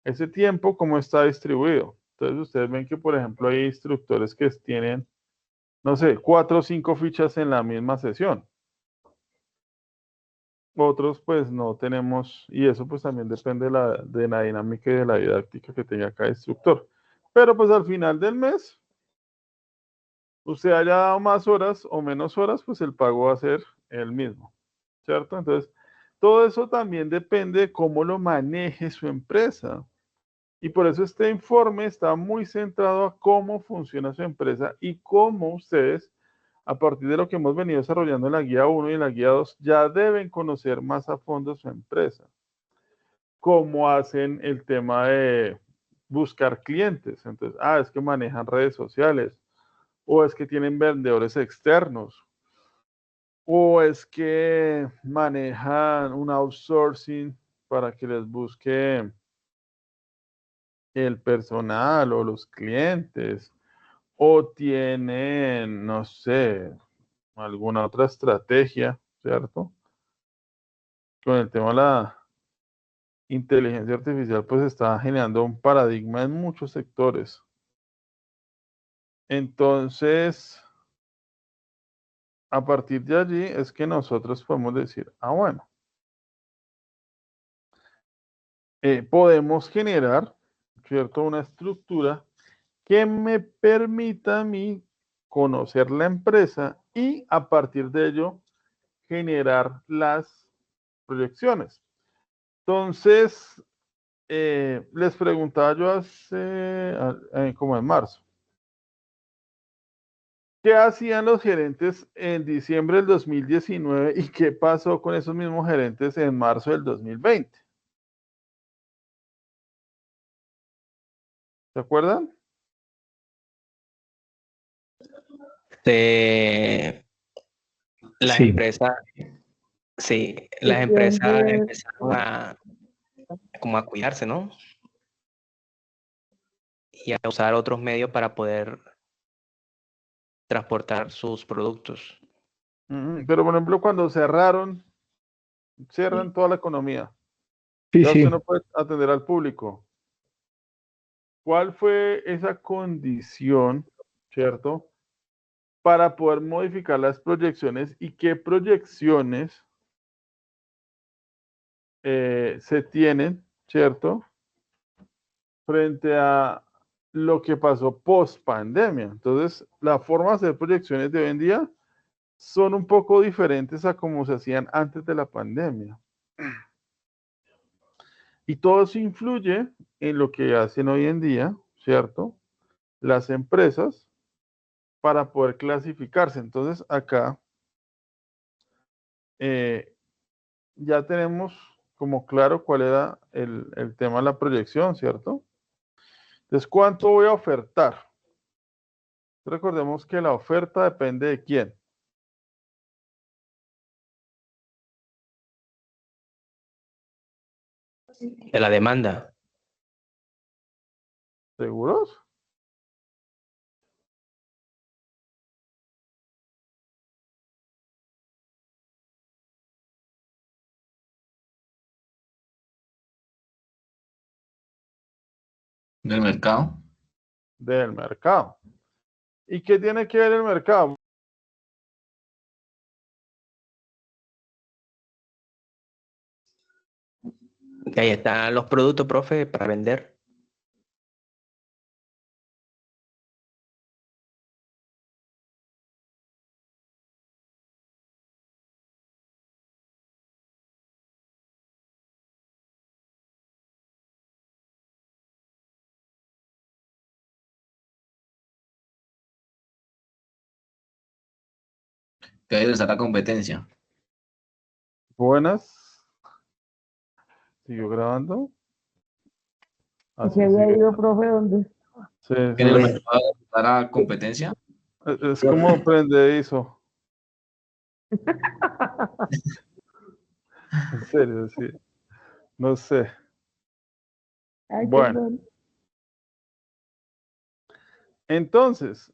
ese tiempo, ¿cómo está distribuido? Entonces, ustedes ven que, por ejemplo, hay instructores que tienen, no sé, 4 o 5 fichas en la misma sesión. Otros, pues, no tenemos, y eso, pues, también depende de la dinámica y de la didáctica que tenga cada instructor. Pero, pues, al final del mes, usted haya dado más horas o menos horas, pues el pago va a ser el mismo, ¿cierto? Entonces, todo eso también depende de cómo lo maneje su empresa. Y por eso este informe está muy centrado a cómo funciona su empresa y cómo ustedes, a partir de lo que hemos venido desarrollando en la guía 1 y en la guía 2, ya deben conocer más a fondo su empresa. Cómo hacen el tema de buscar clientes. Entonces, es que manejan redes sociales, o es que tienen vendedores externos, o es que manejan un outsourcing para que les busque el personal o los clientes, o tienen, no sé, alguna otra estrategia, ¿cierto? Con el tema de la inteligencia artificial, pues está generando un paradigma en muchos sectores. Entonces, a partir de allí es que nosotros podemos decir, bueno, podemos generar, ¿cierto? Una estructura que me permita a mí conocer la empresa y a partir de ello generar las proyecciones. Entonces, les preguntaba yo hace, como en marzo, ¿qué hacían los gerentes en diciembre del 2019 y qué pasó con esos mismos gerentes en marzo del 2020? ¿Se acuerdan? Las Sí. empresas, sí, las empresas empezaron como a cuidarse, ¿no? y a usar otros medios para poder transportar sus productos. Pero, por ejemplo, cuando cierran toda la economía. Sí, Ya sí. usted no puede atender al público. ¿Cuál fue esa condición, cierto, para poder modificar las proyecciones y qué proyecciones se tienen, cierto, frente a lo que pasó post pandemia? Entonces, la forma de hacer proyecciones de hoy en día son un poco diferentes a como se hacían antes de la pandemia. Y todo eso influye en lo que hacen hoy en día, ¿cierto? Las empresas para poder clasificarse. Entonces, acá ya tenemos como claro cuál era el tema de la proyección, ¿cierto? Entonces, ¿cuánto voy a ofertar? Recordemos que la oferta depende de quién. De la demanda. ¿Seguros? Del mercado. Del mercado. ¿Y qué tiene que ver el mercado? Y ahí están los productos, profe, para vender. Que ahí está la competencia. Buenas. ¿Siguió grabando? Así ¿Se había sigue. ido, profe, dónde? Se En el le- mercado está la competencia. es como prendedizo. En serio, sí. No sé. Ay, Bueno, perdón. entonces,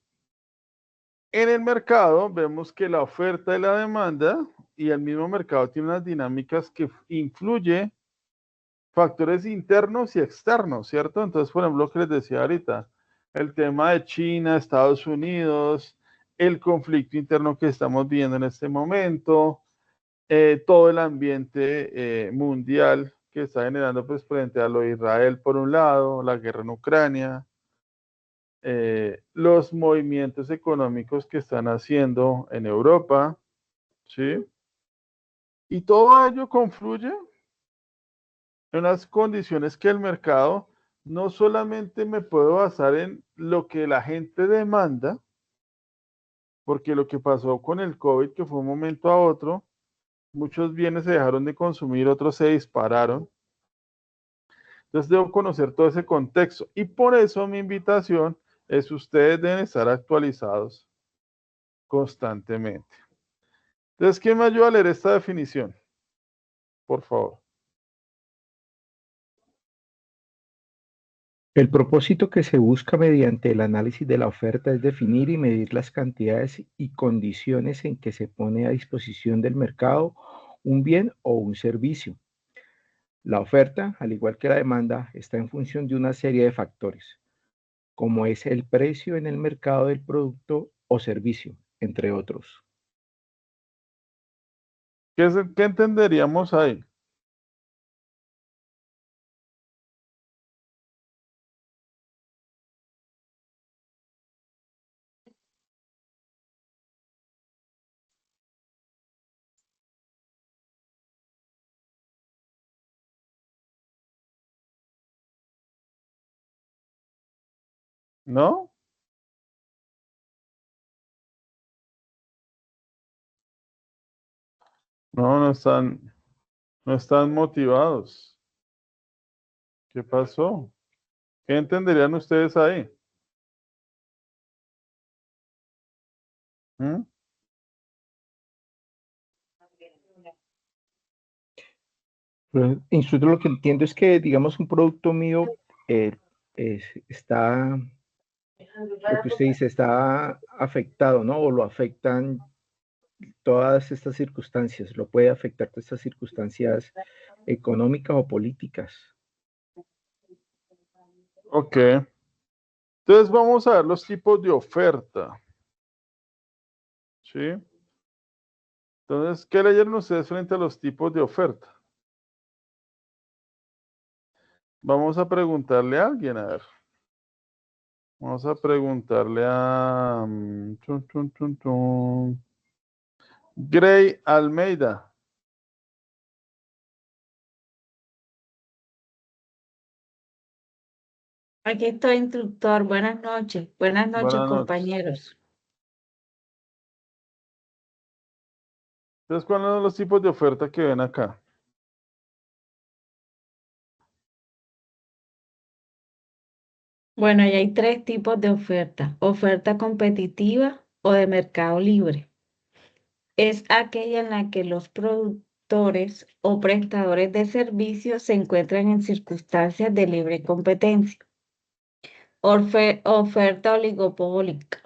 en el mercado vemos que la oferta y la demanda y el mismo mercado tiene unas dinámicas que influye factores internos y externos, ¿cierto? Entonces, por ejemplo, lo que les decía ahorita, el tema de China, Estados Unidos, el conflicto interno que estamos viendo en este momento, todo el ambiente mundial que está generando, pues, frente a lo de Israel por un lado, la guerra en Ucrania, los movimientos económicos que están haciendo en Europa, ¿sí? Y todo ello confluye en unas condiciones que el mercado no solamente me puedo basar en lo que la gente demanda, porque lo que pasó con el COVID, que fue un momento a otro, muchos bienes se dejaron de consumir, otros se dispararon. Entonces debo conocer todo ese contexto. Y por eso mi invitación es ustedes deben estar actualizados constantemente. Entonces, ¿quién me ayuda a leer esta definición? Por favor. El propósito que se busca mediante el análisis de la oferta es definir y medir las cantidades y condiciones en que se pone a disposición del mercado un bien o un servicio. La oferta, al igual que la demanda, está en función de una serie de factores, como es el precio en el mercado del producto o servicio, entre otros. ¿Qué entenderíamos ahí? ¿No? No, no están motivados. ¿Qué pasó? ¿Qué entenderían ustedes ahí? ¿Mm? Pero, Instituto, lo que entiendo es que, digamos, un producto mío está, lo que usted dice, está afectado, ¿no? O lo afectan todas estas circunstancias, lo puede afectar todas estas circunstancias económicas o políticas. Ok. Entonces vamos a ver los tipos de oferta. ¿Sí? Entonces, ¿qué leyeron ustedes frente a los tipos de oferta? Vamos a preguntarle a alguien, a ver. Vamos a preguntarle a Gray Almeida. Aquí estoy, instructor. Buenas noches. Buenas noches, Buenas noches. compañeros. Entonces, ¿cuáles son los tipos de oferta que ven acá? Bueno, y hay tres tipos de oferta. Oferta competitiva o de mercado libre. Es aquella en la que los productores o prestadores de servicios se encuentran en circunstancias de libre competencia. Oferta oligopólica.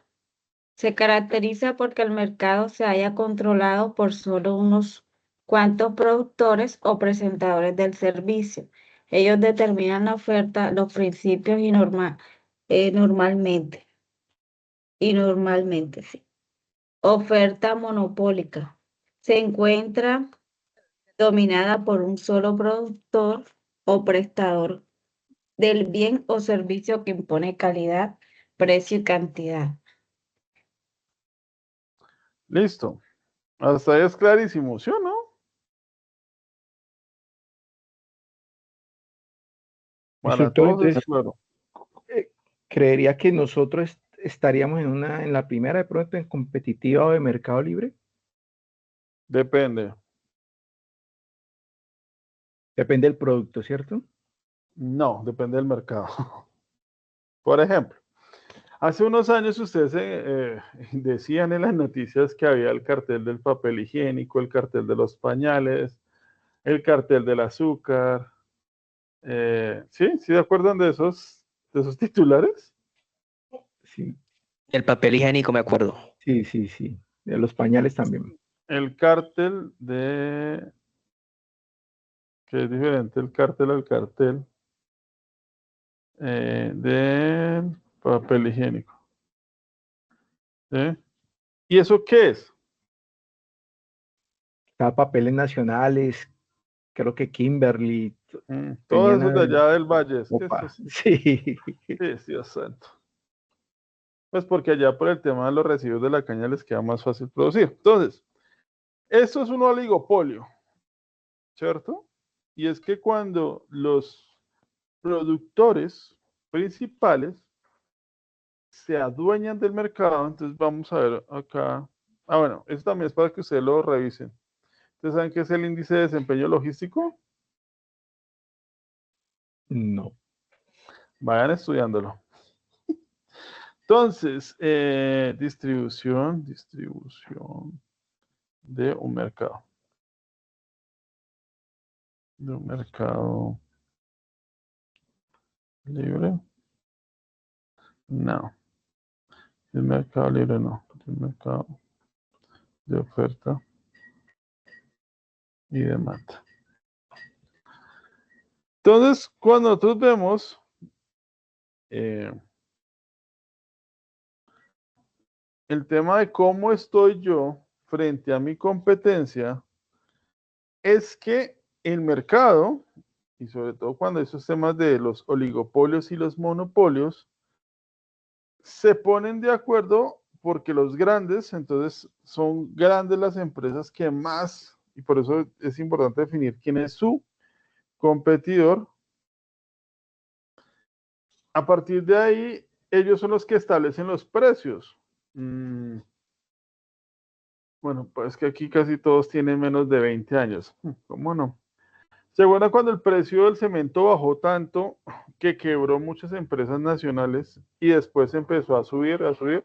Se caracteriza porque el mercado se haya controlado por solo unos cuantos productores o presentadores del servicio. Ellos determinan la oferta, los principios normalmente. Y normalmente, sí. Oferta monopólica. Se encuentra dominada por un solo productor o prestador del bien o servicio que impone calidad, precio y cantidad. Listo. Hasta ahí es clarísimo, ¿sí o no? Para Instructor, todos es entonces, claro. creería que nosotros estaríamos en la primera de pronto en competitiva o de mercado libre. Depende. Depende del producto, ¿cierto? No, depende del mercado. Por ejemplo, hace unos años ustedes decían en las noticias que había el cartel del papel higiénico, el cartel de los pañales, el cartel del azúcar. ¿Sí? ¿Sí se acuerdan de esos titulares? Sí, El papel higiénico, me acuerdo. sí, sí, sí. De los pañales también. El cartel de... que es diferente el cartel al cartel del papel higiénico. ¿Sí? ¿Y eso qué es? Cada papeles nacionales, creo que Kimberly, Todo tenían eso de allá del valle. Es que eso opa, sí. sí. Sí, Dios santo. Pues porque allá por el tema de los residuos de la caña les queda más fácil producir. Entonces, esto es un oligopolio, ¿cierto? Y es que cuando los productores principales se adueñan del mercado, entonces vamos a ver acá. Ah, bueno, esto también es para que ustedes lo revisen. ¿Ustedes saben qué es el índice de desempeño logístico? No. Vayan estudiándolo. Entonces, distribución de un mercado. De un mercado libre. No. El mercado libre no. El mercado de oferta y demanda. Entonces, cuando nosotros vemos el tema de cómo estoy yo frente a mi competencia, es que el mercado, y sobre todo cuando esos temas de los oligopolios y los monopolios, se ponen de acuerdo porque los grandes, entonces son grandes las empresas que más, y por eso es importante definir quién es su competidor. A partir de ahí, ellos son los que establecen los precios. Bueno, pues que aquí casi todos tienen menos de 20 años. ¿Cómo no? ¿Se acuerdan cuando el precio del cemento bajó tanto que quebró muchas empresas nacionales y después empezó a subir, a subir?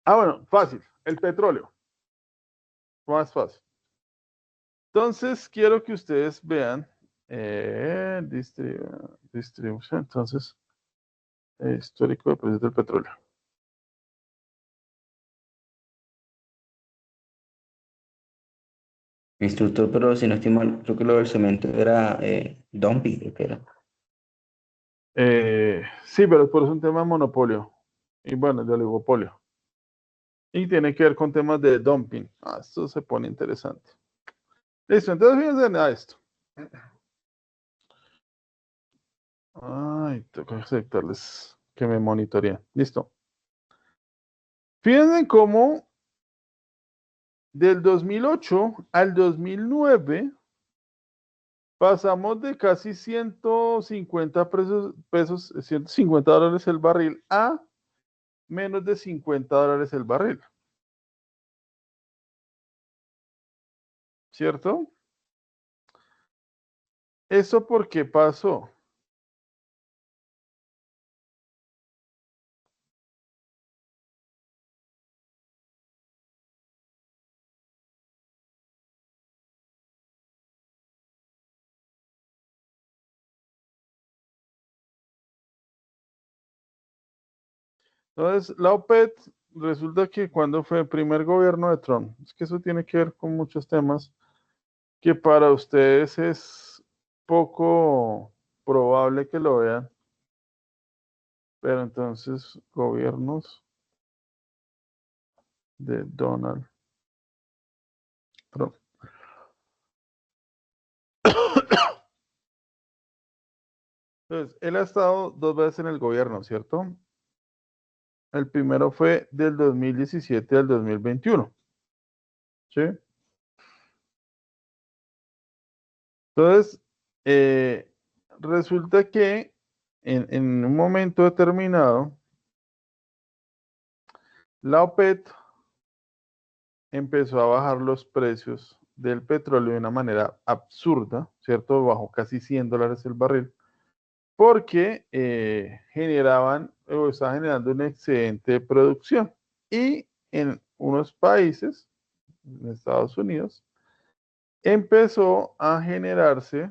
Ah, bueno, fácil, el petróleo. Más fácil. Entonces, quiero que ustedes vean Distribución, entonces, histórico de precios del petróleo. Instructor, pero si no estoy mal, creo que lo del cemento era dumping, creo que era. Sí, pero por eso es un tema de monopolio. Y bueno, de oligopolio. Y tiene que ver con temas de dumping. Esto se pone interesante. Listo, entonces fíjense en esto. Ay, tengo que aceptarles que me monitorean. Listo. Fíjense cómo del 2008 al 2009 pasamos de casi 150 pesos, 150 dólares el barril a menos de 50 dólares el barril. ¿Cierto? ¿Eso por qué pasó? Entonces, la OPEP resulta que cuando fue el primer gobierno de Trump, es que eso tiene que ver con muchos temas que para ustedes es poco probable que lo vean, pero entonces gobiernos de Donald Trump. Entonces, él ha estado 2 veces en el gobierno, ¿cierto? El primero fue del 2017 al 2021. ¿Sí? Entonces, resulta que en un momento determinado, la OPEP empezó a bajar los precios del petróleo de una manera absurda, ¿cierto? Bajó casi 100 dólares el barril, porque generaban o estaban generando un excedente de producción. Y en unos países, en Estados Unidos, empezó a generarse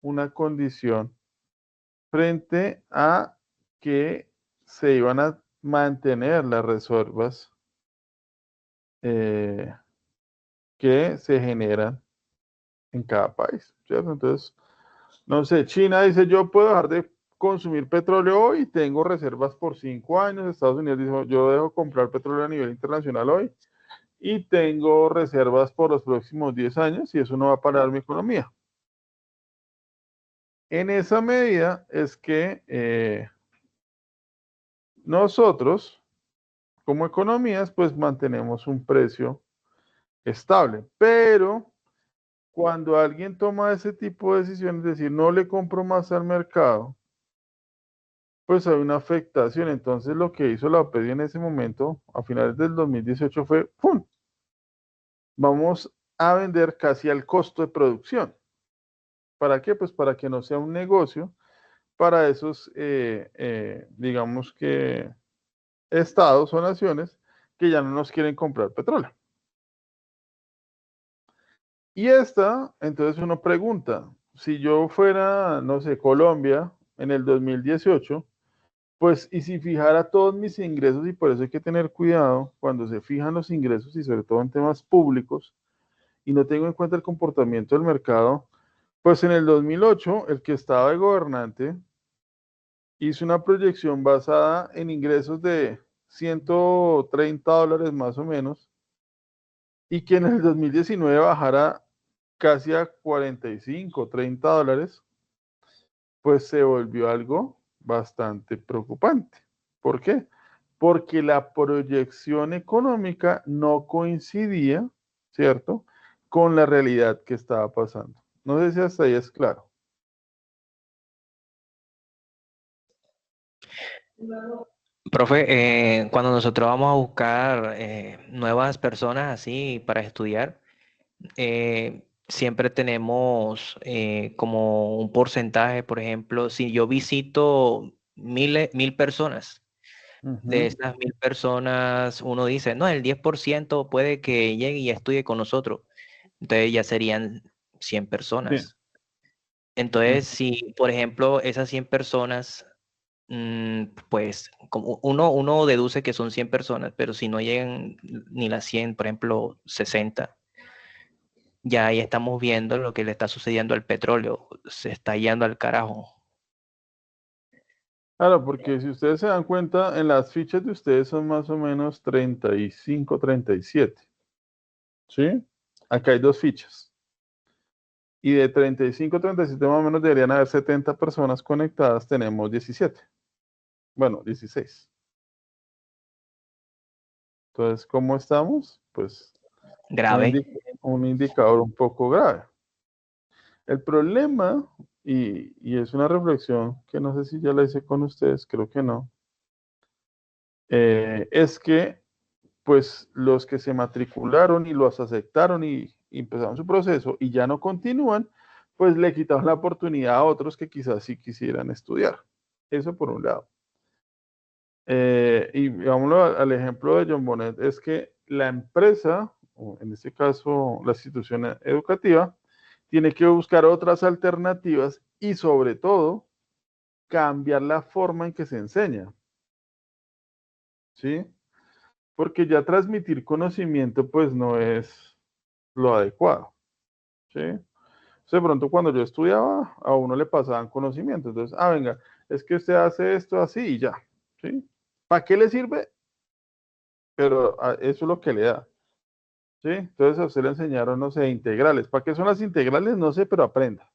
una condición frente a que se iban a mantener las reservas que se generan en cada país, ¿cierto? Entonces, no sé, China dice, yo puedo dejar de consumir petróleo hoy, tengo reservas por 5 años. Estados Unidos dijo, yo dejo comprar petróleo a nivel internacional hoy y tengo reservas por los próximos 10 años y eso no va a parar mi economía. En esa medida es que nosotros, como economías, pues mantenemos un precio estable, pero cuando alguien toma ese tipo de decisiones, es decir, no le compro más al mercado, pues hay una afectación. Entonces lo que hizo la OPEP en ese momento, a finales del 2018, fue, ¡pum! Vamos a vender casi al costo de producción. ¿Para qué? Pues para que no sea un negocio para esos, digamos que, estados o naciones que ya no nos quieren comprar petróleo. Y entonces uno pregunta, si yo fuera, no sé, Colombia en el 2018, pues, y si fijara todos mis ingresos, y por eso hay que tener cuidado cuando se fijan los ingresos y sobre todo en temas públicos, y no tengo en cuenta el comportamiento del mercado, pues en el 2008, el que estaba de gobernante hizo una proyección basada en ingresos de 130 dólares más o menos, y que en el 2019 bajara casi a 45, 30 dólares, pues se volvió algo bastante preocupante. ¿Por qué? Porque la proyección económica no coincidía, ¿cierto?, con la realidad que estaba pasando. No sé si hasta ahí es claro. Profe, cuando nosotros vamos a buscar nuevas personas así para estudiar, siempre tenemos como un porcentaje. Por ejemplo, si yo visito 1000 personas, de esas 1000 personas, uno dice, no, el 10% puede que llegue y estudie con nosotros. Entonces ya serían 100 personas. Entonces, si, por ejemplo, esas 100 personas, pues como uno deduce que son 100 personas, pero si no llegan ni las 100, por ejemplo, 60, ya ahí estamos viendo lo que le está sucediendo al petróleo. Se está yendo al carajo. Claro, porque si ustedes se dan cuenta, en las fichas de ustedes son más o menos 35, 37. ¿Sí? Acá hay dos fichas. Y de 35, 37 más o menos deberían haber 70 personas conectadas. Tenemos 17. Bueno, 16. Entonces, ¿cómo estamos? Pues Grave. un indicador un poco grave. El problema, y es una reflexión que no sé si ya la hice con ustedes, creo que no, es que pues los que se matricularon y los aceptaron y empezaron su proceso y ya no continúan, pues le quitaron la oportunidad a otros que quizás sí quisieran estudiar. Eso por un lado. Y vámonos al ejemplo de John Bonnet, es que la empresa, o en este caso la institución educativa, tiene que buscar otras alternativas y sobre todo cambiar la forma en que se enseña. ¿Sí? Porque ya transmitir conocimiento pues no es lo adecuado. ¿Sí? O sea, de pronto cuando yo estudiaba, a uno le pasaban conocimiento. Entonces, venga, es que usted hace esto así y ya. ¿Sí? ¿Para qué le sirve? Pero eso es lo que le da. ¿Sí? Entonces a usted le enseñaron, no sé, integrales. ¿Para qué son las integrales? No sé, pero aprenda.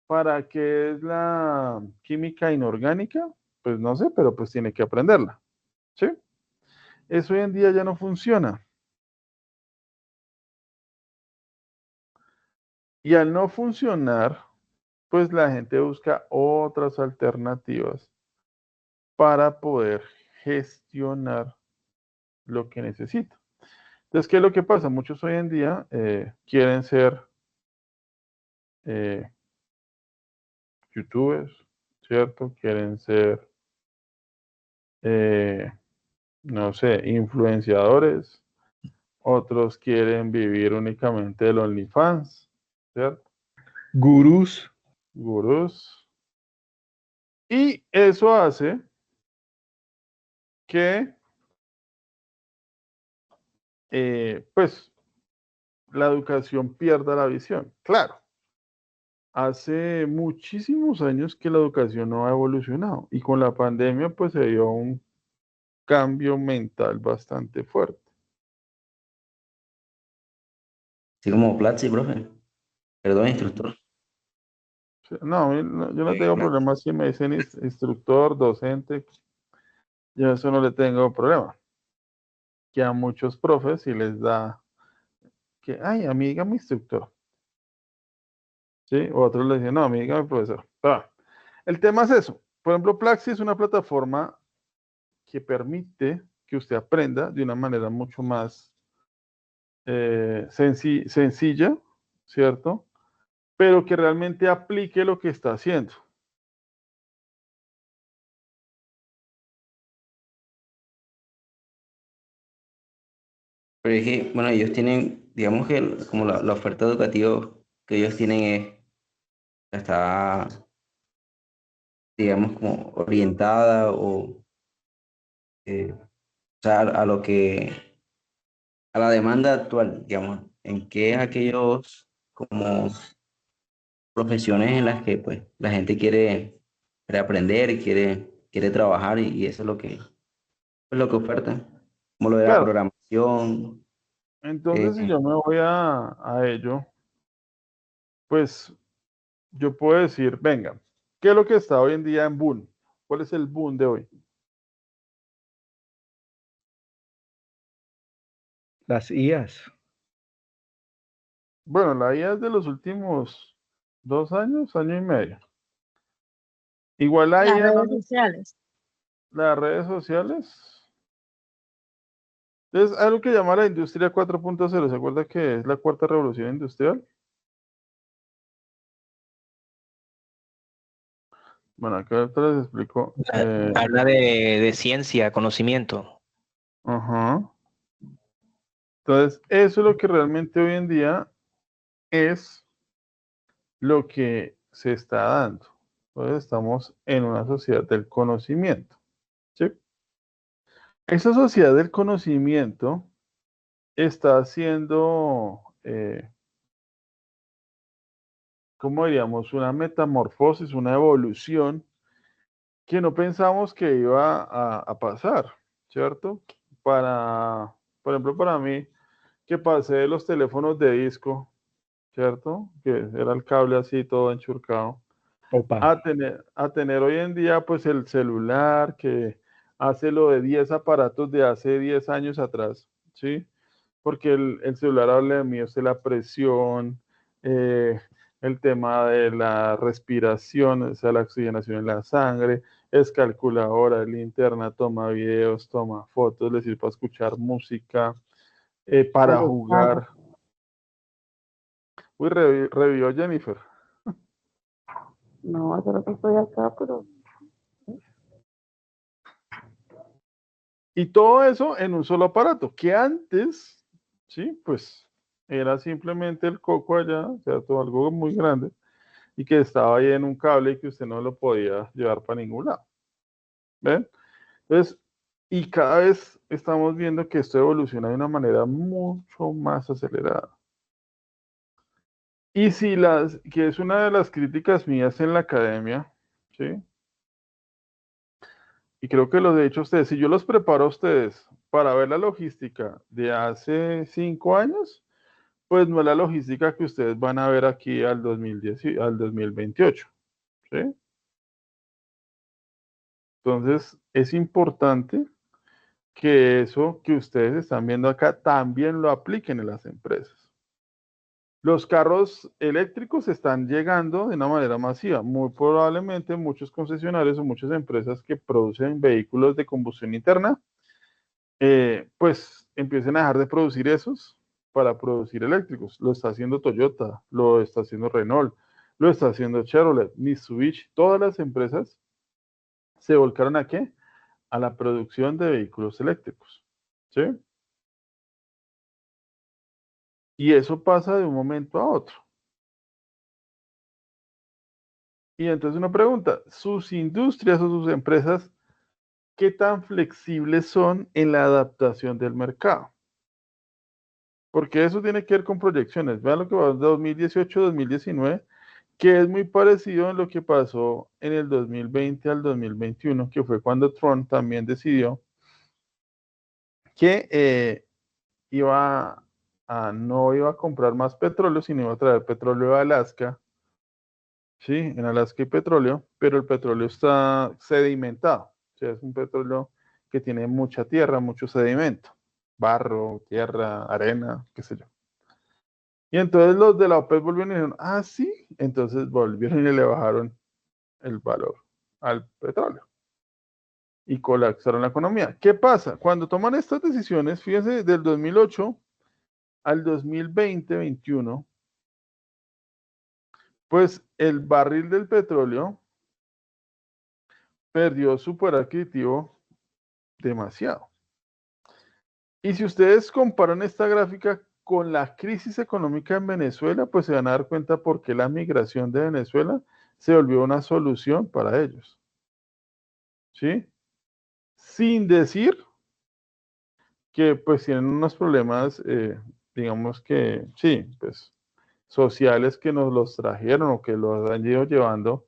¿Para qué es la química inorgánica? Pues no sé, pero pues tiene que aprenderla. ¿Sí? Eso hoy en día ya no funciona. Y al no funcionar, pues la gente busca otras alternativas para poder gestionar lo que necesita. Entonces, ¿qué es lo que pasa? Muchos hoy en día quieren ser youtubers, ¿cierto? Quieren ser, no sé, influenciadores. Otros quieren vivir únicamente del OnlyFans, ¿cierto? Gurús. Gurús. Y eso hace que, pues, la educación pierda la visión. Claro, hace muchísimos años que la educación no ha evolucionado y con la pandemia, pues, se dio un cambio mental bastante fuerte. Así como Platzi, profe. Perdón, instructor. No, yo no tengo problemas si me dicen instructor, docente, yo eso no le tengo problema. Que a muchos profes si les da que, ay, amiga, mi instructor. ¿Sí? O otros le dicen, no, amiga, mi profesor. El tema es eso. Por ejemplo, Platzi es una plataforma que permite que usted aprenda de una manera mucho más sencilla, ¿cierto? Pero que realmente aplique lo que está haciendo. Pero es que, bueno, ellos tienen, digamos que como la oferta educativa que ellos tienen está, digamos, como orientada o sea, a lo que, a la demanda actual, digamos, en qué aquellos como profesiones en las que pues la gente quiere aprender y quiere trabajar y eso es lo que oferta, como lo de la Claro, programación. entonces si eh, yo me voy a ello, pues yo puedo decir, venga, ¿qué es lo que está hoy en día en boom? ¿Cuál es el boom de hoy? Las IAs. Bueno, la IA es de los últimos 2 años, año y medio. Igual la Las IA, redes sociales. las redes sociales. Es algo que llama la industria 4.0. ¿Se acuerda que es la cuarta revolución industrial? Bueno, acá ahorita les explico. Habla de ciencia, conocimiento. Ajá. Entonces, eso es lo que realmente hoy en día es lo que se está dando. Entonces estamos en una sociedad del conocimiento, ¿sí? Esa sociedad del conocimiento está haciendo, ¿cómo diríamos? Una metamorfosis, una evolución que no pensamos que iba a pasar, ¿cierto? Por ejemplo, para mí, que pasé de los teléfonos de disco, ¿cierto? Que era el cable así todo enchurcado, Opa. a tener hoy en día pues el celular que hace lo de 10 aparatos de hace 10 años atrás, ¿sí? Porque el celular habla de mí, o sea, la presión, eh, el tema de la respiración, o sea, la oxigenación en la sangre, es calculadora, es linterna, toma videos, toma fotos, es decir, para escuchar música, para jugar. Uy, revivió Jennifer. No, solo que estoy acá, pero Y todo eso en un solo aparato, que antes, sí, pues era simplemente el coco allá, o sea, todo algo muy grande, y que estaba ahí en un cable y que usted no lo podía llevar para ningún lado. ¿Ven? Entonces, y cada vez estamos viendo que esto evoluciona de una manera mucho más acelerada. Y si que es una de las críticas mías en la academia, ¿sí? Y creo que lo he dicho a ustedes, si yo los preparo a ustedes para ver la logística de hace 5 años, pues no es la logística que ustedes van a ver aquí al 2010, al 2028, ¿sí? Entonces, es importante que eso que ustedes están viendo acá también lo apliquen en las empresas. Los carros eléctricos están llegando de una manera masiva. Muy probablemente muchos concesionarios o muchas empresas que producen vehículos de combustión interna, pues empiecen a dejar de producir esos para producir eléctricos. Lo está haciendo Toyota, lo está haciendo Renault, lo está haciendo Chevrolet, Mitsubishi. Todas las empresas se volcaron ¿a qué? A la producción de vehículos eléctricos. ¿Sí? Y eso pasa de un momento a otro. Y entonces uno pregunta, ¿sus industrias o sus empresas qué tan flexibles son en la adaptación del mercado? Porque eso tiene que ver con proyecciones. Vean lo que va de 2018-2019, que es muy parecido a lo que pasó en el 2020 al 2021, que fue cuando Trump también decidió que no iba a comprar más petróleo, sino iba a traer petróleo a Alaska. Sí, en Alaska hay petróleo, pero el petróleo está sedimentado. O sea, es un petróleo que tiene mucha tierra, mucho sedimento. Barro, tierra, arena, qué sé yo. Y entonces los de la OPEP volvieron y dijeron, ah, sí. Entonces volvieron y le bajaron el valor al petróleo. Y colapsaron la economía. ¿Qué pasa? Cuando toman estas decisiones, fíjense, del 2008 al 2020-21, pues el barril del petróleo perdió su poder adquisitivo demasiado. Y si ustedes comparan esta gráfica con la crisis económica en Venezuela, pues se van a dar cuenta por qué la migración de Venezuela se volvió una solución para ellos. ¿Sí? Sin decir que pues tienen unos problemas, digamos que sí, pues sociales que nos los trajeron o que los han ido llevando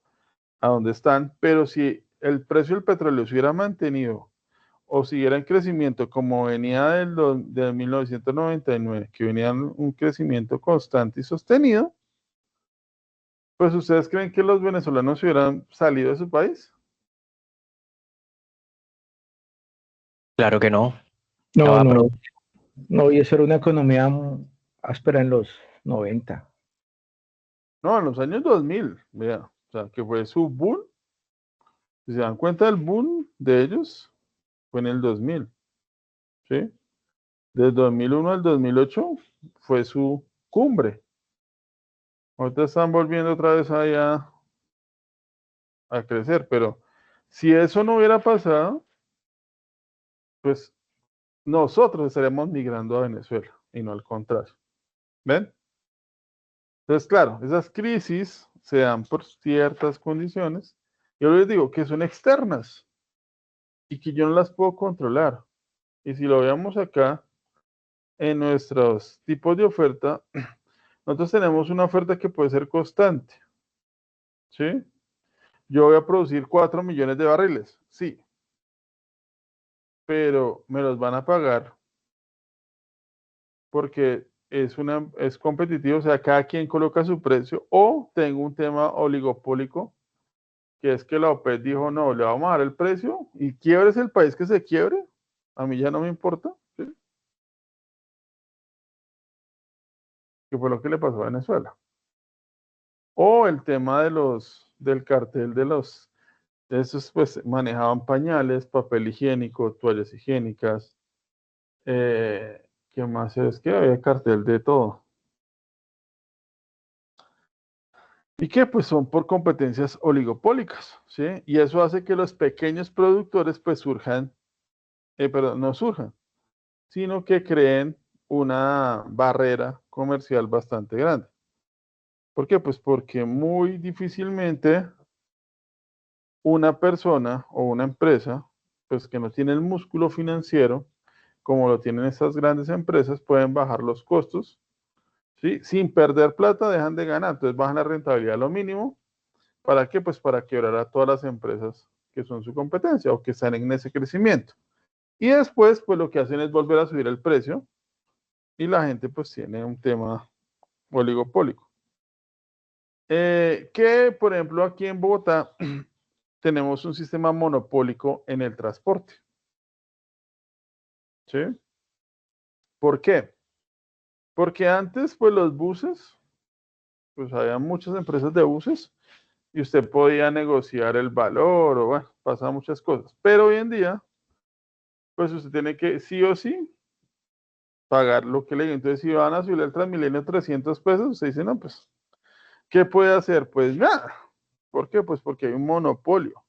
a donde están, pero si el precio del petróleo se hubiera mantenido o siguiera en crecimiento como venía del 1999, que venía un crecimiento constante y sostenido, pues ¿ustedes creen que los venezolanos hubieran salido de su país? Claro que no. No, no, no, y eso era una economía áspera en los 90. No, en los años 2000, vea, o sea, que fue su boom. Si se dan cuenta, el boom de ellos fue en el 2000, ¿sí? Del 2001 al 2008 fue su cumbre. Ahorita están volviendo otra vez allá a crecer, pero si eso no hubiera pasado, pues nosotros estaríamos migrando a Venezuela y no al contrario. ¿Ven? Entonces, claro, esas crisis se dan por ciertas condiciones. Yo les digo que son externas y que yo no las puedo controlar. Y si lo veamos acá en nuestros tipos de oferta, nosotros tenemos una oferta que puede ser constante, ¿sí? Yo voy a producir 4 millones de barriles, sí, pero me los van a pagar porque es competitivo, o sea, cada quien coloca su precio, o tengo un tema oligopólico, que es que la OPEP dijo, no, le vamos a dar el precio y quiebres el país que se quiebre, a mí ya no me importa, ¿sí? Que fue lo que le pasó a Venezuela. O el tema del cartel de esos pues manejaban pañales, papel higiénico, toallas higiénicas, ¿qué más es? Que había cartel de todo. ¿Y qué? Pues son por competencias oligopólicas, ¿sí? Y eso hace que los pequeños productores pues surjan, perdón, no surjan, sino que creen una barrera comercial bastante grande. ¿Por qué? Pues porque muy difícilmente una persona o una empresa, pues que no tiene el músculo financiero, como lo tienen estas grandes empresas, pueden bajar los costos, ¿sí? Sin perder plata, dejan de ganar, entonces bajan la rentabilidad a lo mínimo. ¿Para qué? Pues para quebrar a todas las empresas que son su competencia o que están en ese crecimiento. Y después, pues lo que hacen es volver a subir el precio y la gente pues tiene un tema oligopólico. Que, por ejemplo, aquí en Bogotá tenemos un sistema monopólico en el transporte. ¿Sí? ¿Por qué? Porque antes, pues los buses, pues había muchas empresas de buses y usted podía negociar el valor o bueno, pasaban muchas cosas. Pero hoy en día, pues usted tiene que sí o sí pagar lo que le digo. Entonces, si van a subir el Transmilenio 300 pesos, usted dice, no, pues, ¿qué puede hacer? Pues nada. ¿Por qué? Pues porque hay un monopolio.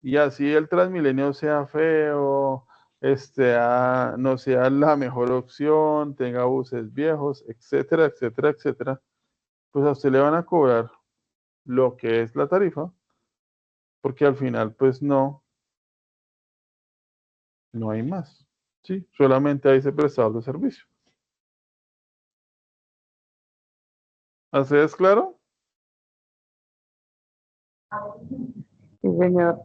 Y así el Transmilenio sea feo, no sea la mejor opción, tenga buses viejos, etcétera, etcétera, etcétera, pues a usted le van a cobrar lo que es la tarifa, porque al final, pues no hay más. Sí, solamente hay ese prestador de servicio. ¿Así es claro? Sí, señor.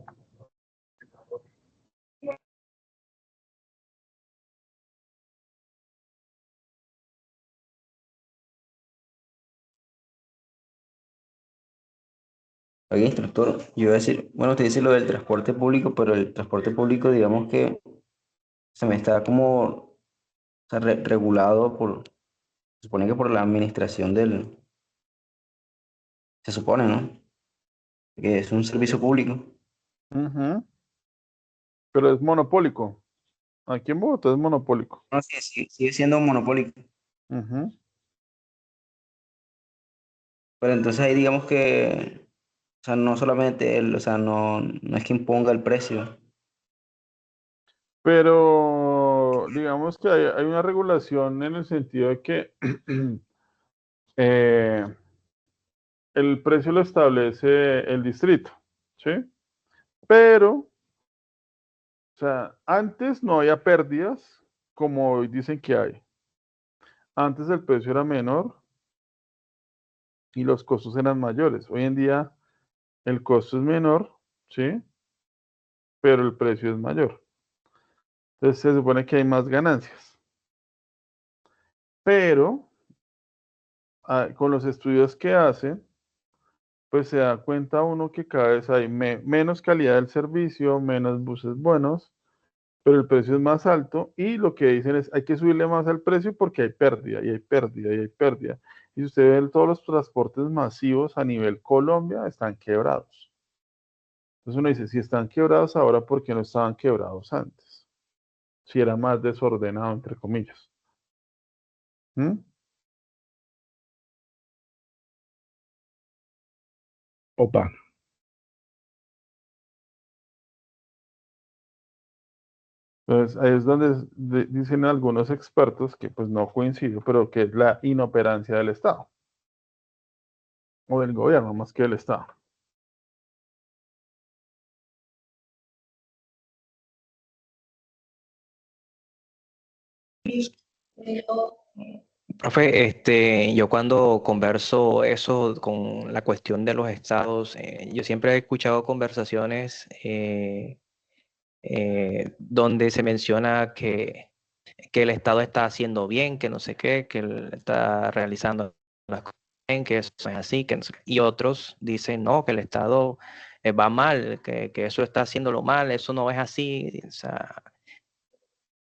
Oye, instructor, yo iba a decir, bueno, usted dice lo del transporte público, pero el transporte público, digamos que se me está como, o sea, regulado se supone que por la administración se supone, ¿no? Que es un servicio público. Ujú. Pero es monopólico. Aquí en Bogotá es monopólico. No, sí, sigue siendo monopólico. Ujú. Pero entonces ahí digamos que, o sea, no solamente él, o sea, no es que imponga el precio. Pero digamos que hay una regulación en el sentido de que eh, el precio lo establece el distrito, ¿sí? Pero, o sea, antes no había pérdidas como hoy dicen que hay. Antes el precio era menor y los costos eran mayores. Hoy en día el costo es menor, ¿sí? Pero el precio es mayor. Entonces se supone que hay más ganancias. Pero con los estudios que hacen, pues se da cuenta uno que cada vez hay menos calidad del servicio, menos buses buenos, pero el precio es más alto y lo que dicen es hay que subirle más al precio porque hay pérdida y hay pérdida y hay pérdida. Y si usted ve todos los transportes masivos a nivel Colombia están quebrados. Entonces uno dice, si están quebrados ahora, ¿por qué no estaban quebrados antes? Si era más desordenado, entre comillas. ¿Mm? Opa. Entonces, ahí es donde dicen algunos expertos que pues no coincido, pero que es la inoperancia del Estado. o del gobierno más que del Estado. Profe, yo cuando converso eso con la cuestión de los estados, yo siempre he escuchado conversaciones donde se menciona que el estado está haciendo bien, que no sé qué, que él está realizando las cosas bien, que eso es así, que no sé qué. Y otros dicen, no, que el estado va mal, que eso está haciéndolo mal, eso no es así. O sea,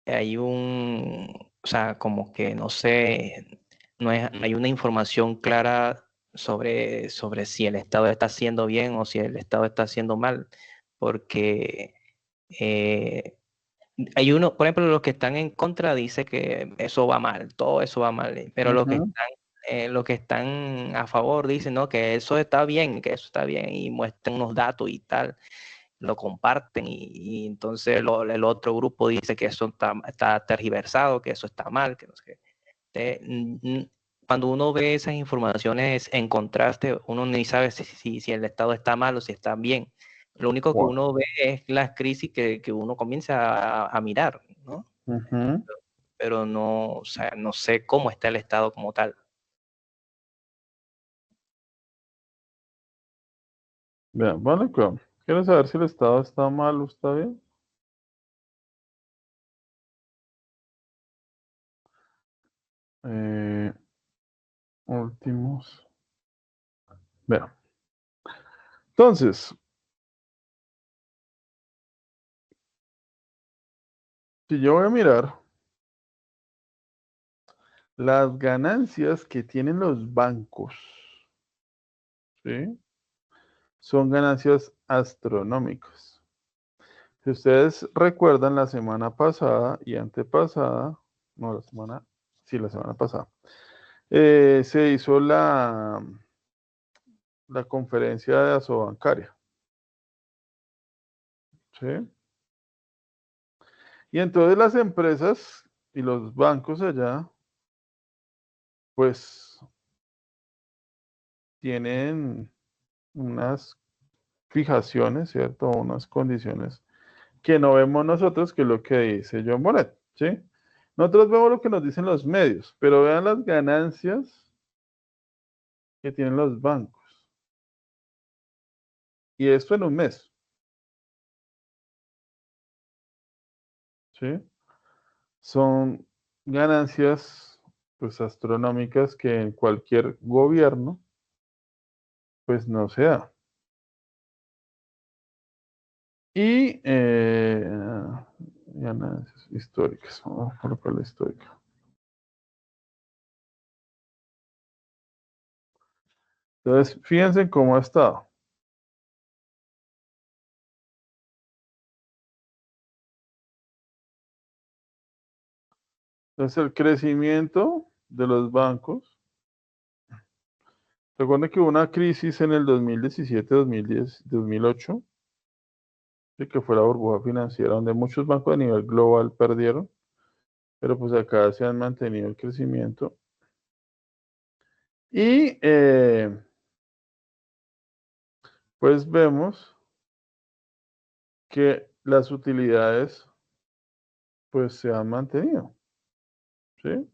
o sea, como que no sé, no hay una información clara sobre si el Estado está haciendo bien o si el Estado está haciendo mal, porque eh, hay uno, por ejemplo, los que están en contra dice que eso va mal, todo eso va mal, pero los que están a favor dicen, no, que eso está bien, que eso está bien, y muestran unos datos y tal, lo comparten y entonces el otro grupo dice que eso está tergiversado, que eso está mal, que no sé qué. Cuando uno ve esas informaciones en contraste, uno ni sabe si el Estado está mal o si está bien. Lo único que Wow. uno ve es las crisis que uno comienza a mirar, ¿no? Pero no, o sea, no sé cómo está el Estado como tal. Vean, vale, claro. ¿Quieres saber si el Estado está mal o está bien? Últimos. Vean. Entonces, si yo voy a mirar las ganancias que tienen los bancos, ¿sí? Son ganancias astronómicas. Si ustedes recuerdan la semana pasada y antepasada, no, la semana pasada, se hizo la conferencia de Asobancaria, ¿sí? Y entonces las empresas y los bancos allá, pues tienen unas fijaciones, ¿cierto? Unas condiciones que no vemos nosotros, que es lo que dice John Bonnet, ¿sí? Nosotros vemos lo que nos dicen los medios, pero vean las ganancias que tienen los bancos. Y esto en un mes, ¿sí? Son ganancias, pues, astronómicas que en cualquier gobierno, pues, no se da. Y ganancias históricas, vamos a colocar la histórica. Entonces, fíjense cómo ha estado. Entonces, el crecimiento de los bancos. Recuerden que hubo una crisis en el 2017, 2010, 2008, que fue la burbuja financiera, donde muchos bancos a nivel global perdieron, pero pues acá se han mantenido el crecimiento. Y pues vemos que las utilidades pues se han mantenido, ¿sí?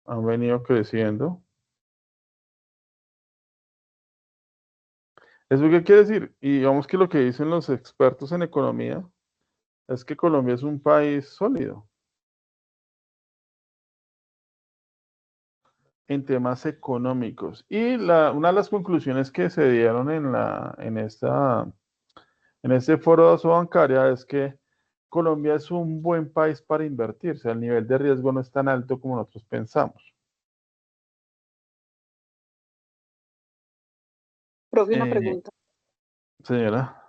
Han venido creciendo. ¿Eso qué quiere decir? Y digamos que lo que dicen los expertos en economía es que Colombia es un país sólido en temas económicos. Y una de las conclusiones que se dieron en este foro de Asobancaria es que Colombia es un buen país para invertir, o sea, el nivel de riesgo no es tan alto como nosotros pensamos. Profe, una pregunta. Señora.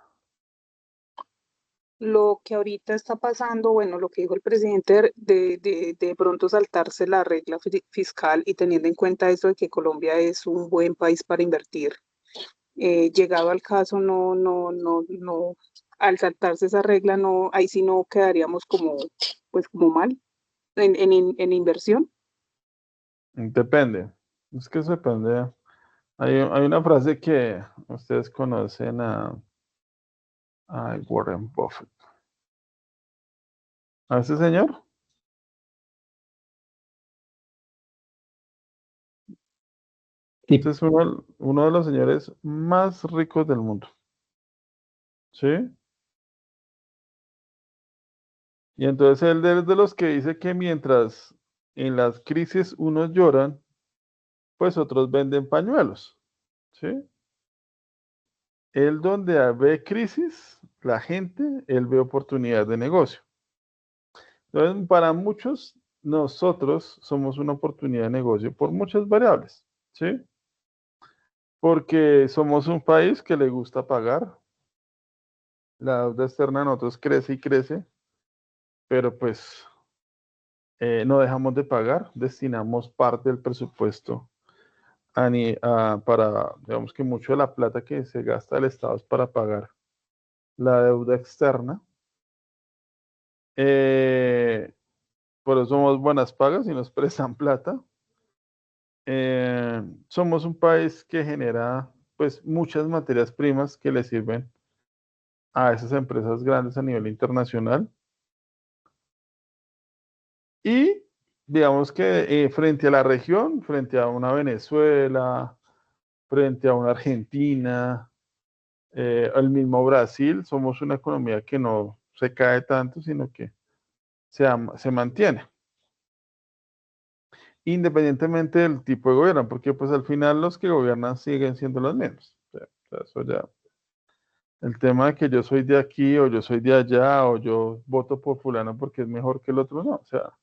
Lo que ahorita está pasando, bueno, lo que dijo el presidente de pronto saltarse la regla fiscal y teniendo en cuenta eso de que Colombia es un buen país para invertir, llegado al caso, al saltarse esa regla, no, ahí sí no quedaríamos pues como mal en inversión. Depende. Es que eso depende Hay una frase que ustedes conocen a Warren Buffett. ¿A ese señor? Este es uno de los señores más ricos del mundo. ¿Sí? Y entonces él es de los que dice que mientras en las crisis unos lloran, pues otros venden pañuelos. ¿Sí? Él donde ve crisis, la gente, él ve oportunidad de negocio. Entonces, para muchos, nosotros somos una oportunidad de negocio por muchas variables. ¿Sí? Porque somos un país que le gusta pagar. La deuda externa de nosotros crece y crece, pero pues no dejamos de pagar, destinamos parte del presupuesto para, digamos que mucho de la plata que se gasta el Estado es para pagar la deuda externa. Por eso somos buenas pagas y nos prestan plata. Somos un país que genera pues muchas materias primas que le sirven a esas empresas grandes a nivel internacional. Y digamos que frente a la región, frente a una Venezuela, frente a una Argentina, el mismo Brasil, somos una economía que no se cae tanto, sino que se mantiene. Independientemente del tipo de gobierno, porque pues al final los que gobiernan siguen siendo los mismos. O sea, eso ya. El tema de que yo soy de aquí o yo soy de allá o yo voto por fulano porque es mejor que el otro, no. O sea,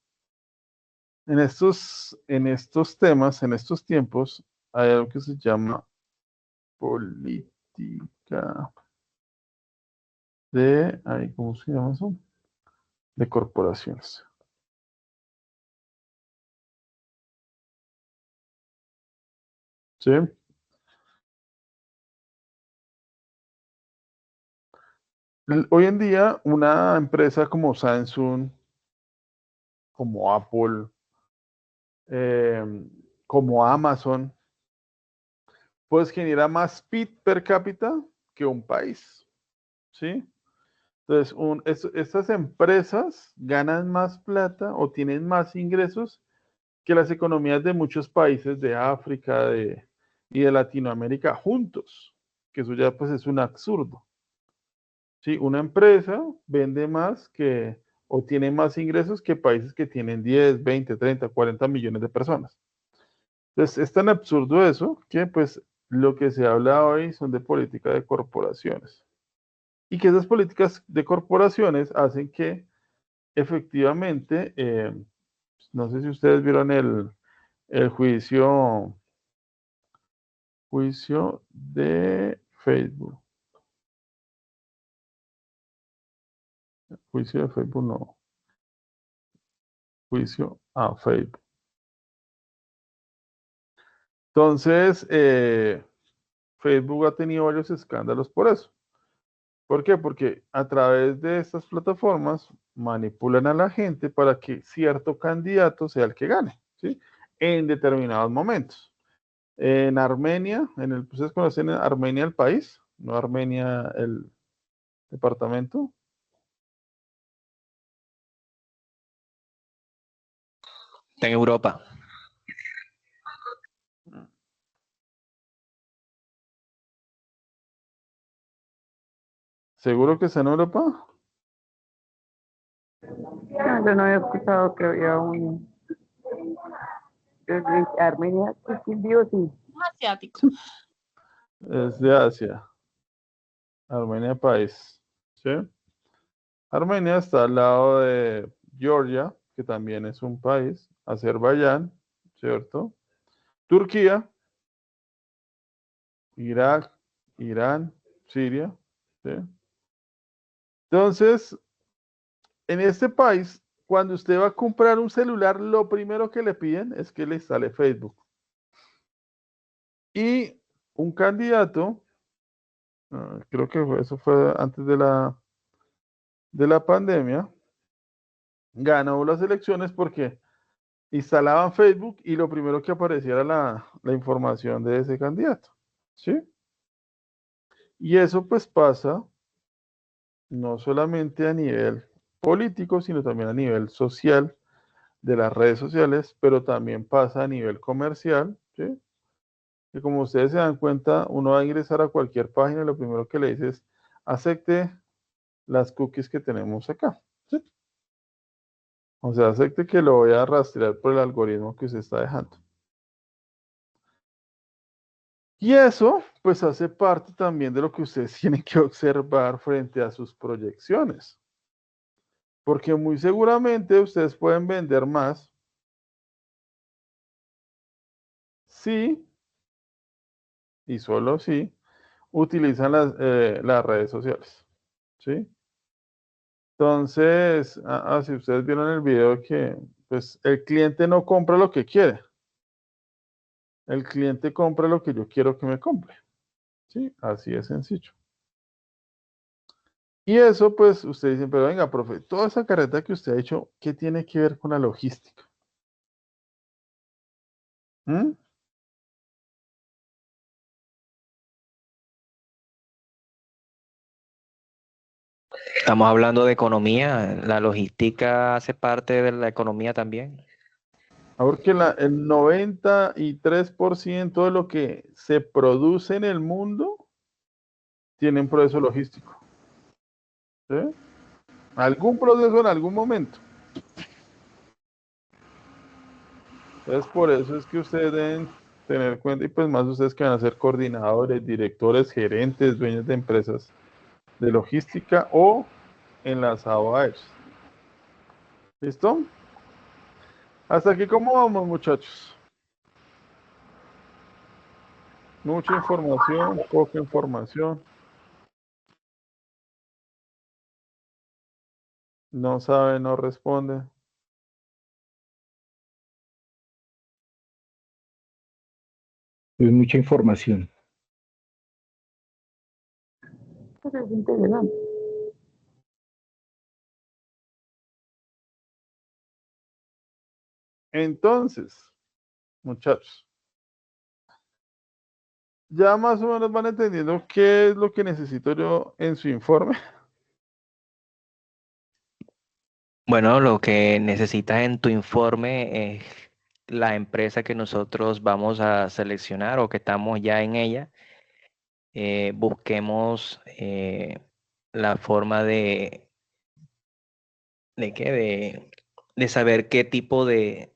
en estos temas, en estos tiempos, hay algo que se llama política ¿cómo se llama eso? De corporaciones. ¿Sí? Hoy en día, una empresa como Samsung, como Apple, como Amazon, pues genera más PIB per cápita que un país. ¿Sí? Entonces, estas empresas ganan más plata o tienen más ingresos que las economías de muchos países de África y de Latinoamérica juntos, que eso ya pues es un absurdo. ¿Sí? Una empresa vende más o tiene más ingresos que países que tienen 10, 20, 30, 40 millones de personas. Entonces, es tan absurdo eso que pues lo que se habla hoy son de política de corporaciones. Y que esas políticas de corporaciones hacen que efectivamente, no sé si ustedes vieron el juicio de Facebook. Juicio de Facebook no. Juicio a Facebook. Entonces, Facebook ha tenido varios escándalos por eso. ¿Por qué? Porque a través de estas plataformas manipulan a la gente para que cierto candidato sea el que gane, ¿sí? En determinados momentos. En Armenia, ¿ustedes conocen Armenia el país? No Armenia el departamento. Está en Europa. ¿Seguro que está en Europa? No, yo no había escuchado que había un Armenia, sí. Asiático. Es de Asia. Armenia país. ¿Sí? Armenia está al lado de Georgia, que también es un país. Azerbaiyán, ¿cierto? Turquía, Irak, Irán, Siria. ¿Sí? Entonces, en este país, cuando usted va a comprar un celular, lo primero que le piden es que le instale Facebook. Y un candidato, creo que eso fue antes de la pandemia, ganó las elecciones porque instalaban Facebook y lo primero que apareciera la información de ese candidato, ¿sí? Y eso pues pasa no solamente a nivel político, sino también a nivel social de las redes sociales, pero también pasa a nivel comercial, ¿sí? Y como ustedes se dan cuenta, uno va a ingresar a cualquier página y lo primero que le dice es acepte las cookies que tenemos acá, ¿sí? O sea, acepte que lo voy a rastrear por el algoritmo que usted está dejando. Y eso, pues, hace parte también de lo que ustedes tienen que observar frente a sus proyecciones. Porque muy seguramente ustedes pueden vender más si, y solo si, utilizan las redes sociales, ¿sí? Entonces, si ustedes vieron el video que, pues, el cliente no compra lo que quiere. El cliente compra lo que yo quiero que me compre, ¿sí? Así es sencillo. Y eso, pues, ustedes dicen, pero venga, profe, toda esa carreta que usted ha hecho, ¿qué tiene que ver con la logística? ¿Mm? Estamos hablando de economía, la logística hace parte de la economía también. Porque el 93% de lo que se produce en el mundo tiene un proceso logístico, ¿sí? Algún proceso en algún momento. Entonces, por eso es que ustedes deben tener cuenta, y pues más ustedes que van a ser coordinadores, directores, gerentes, dueños de empresas de logística o enlazados a ellos. ¿Listo? Hasta aquí, ¿cómo vamos, muchachos? Mucha información, poca información. No sabe, no responde. Es mucha información. Pero es interesante. Entonces, muchachos, ya más o menos van entendiendo qué es lo que necesito yo en su informe. Bueno, lo que necesitas en tu informe es la empresa que nosotros vamos a seleccionar o que estamos ya en ella. Busquemos la forma ¿de qué? De saber qué tipo de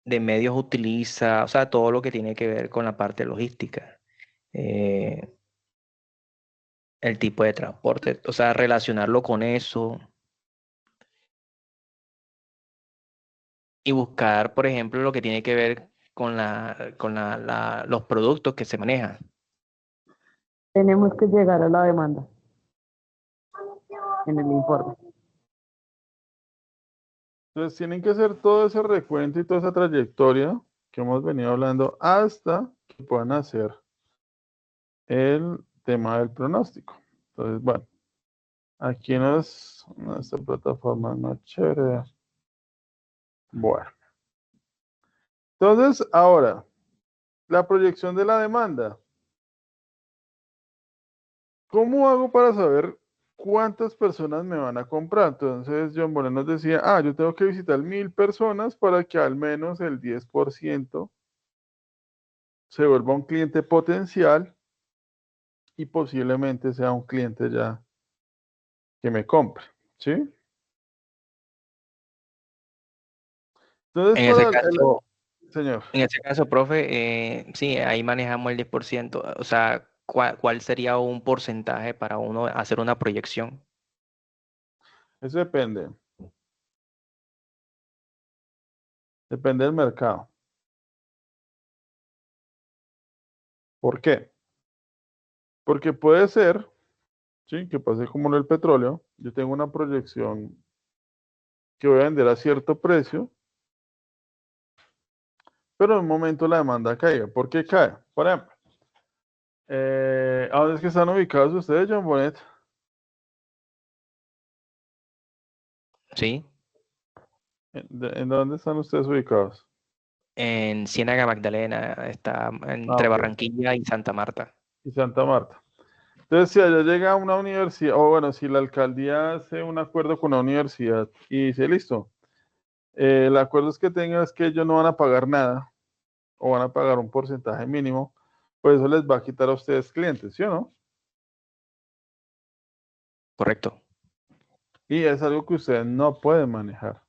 medios utiliza, o sea, todo lo que tiene que ver con la parte logística. Eh, el tipo de transporte, o sea, relacionarlo con eso y buscar, por ejemplo, lo que tiene que ver con los productos que se manejan. Tenemos que llegar a la demanda en el informe. Entonces, tienen que hacer todo ese recuento y toda esa trayectoria que hemos venido hablando hasta que puedan hacer el tema del pronóstico. Entonces, bueno, aquí nuestra plataforma más chévere. Bueno. Entonces, ahora, la proyección de la demanda. ¿Cómo hago para saber cuántas personas me van a comprar? Entonces, John Bonet nos decía, yo tengo que visitar 1000 personas para que al menos el 10% se vuelva un cliente potencial y posiblemente sea un cliente ya que me compre, ¿sí? Entonces, En ese caso, señor, profe, sí, ahí manejamos el 10%. O sea, ¿cuál sería un porcentaje para uno hacer una proyección? eso depende. Depende del mercado. ¿Por qué? Porque puede ser, ¿sí? Que pase como en el petróleo. Yo tengo una proyección que voy a vender a cierto precio, pero en un momento la demanda caiga. ¿Por qué cae? Por ejemplo, ¿a dónde es que están ubicados ustedes, John Bonet? Sí. ¿En dónde están ustedes ubicados? En Ciénaga Magdalena, está Ah, entre ok. Barranquilla y Santa Marta. Y Santa Marta. Entonces, si allá llega una universidad, o bueno, si la alcaldía hace un acuerdo con la universidad y dice, listo, el acuerdo es que ellos no van a pagar nada, o van a pagar un porcentaje mínimo, pues eso les va a quitar a ustedes clientes, ¿sí o no? Correcto. Y es algo que ustedes no pueden manejar,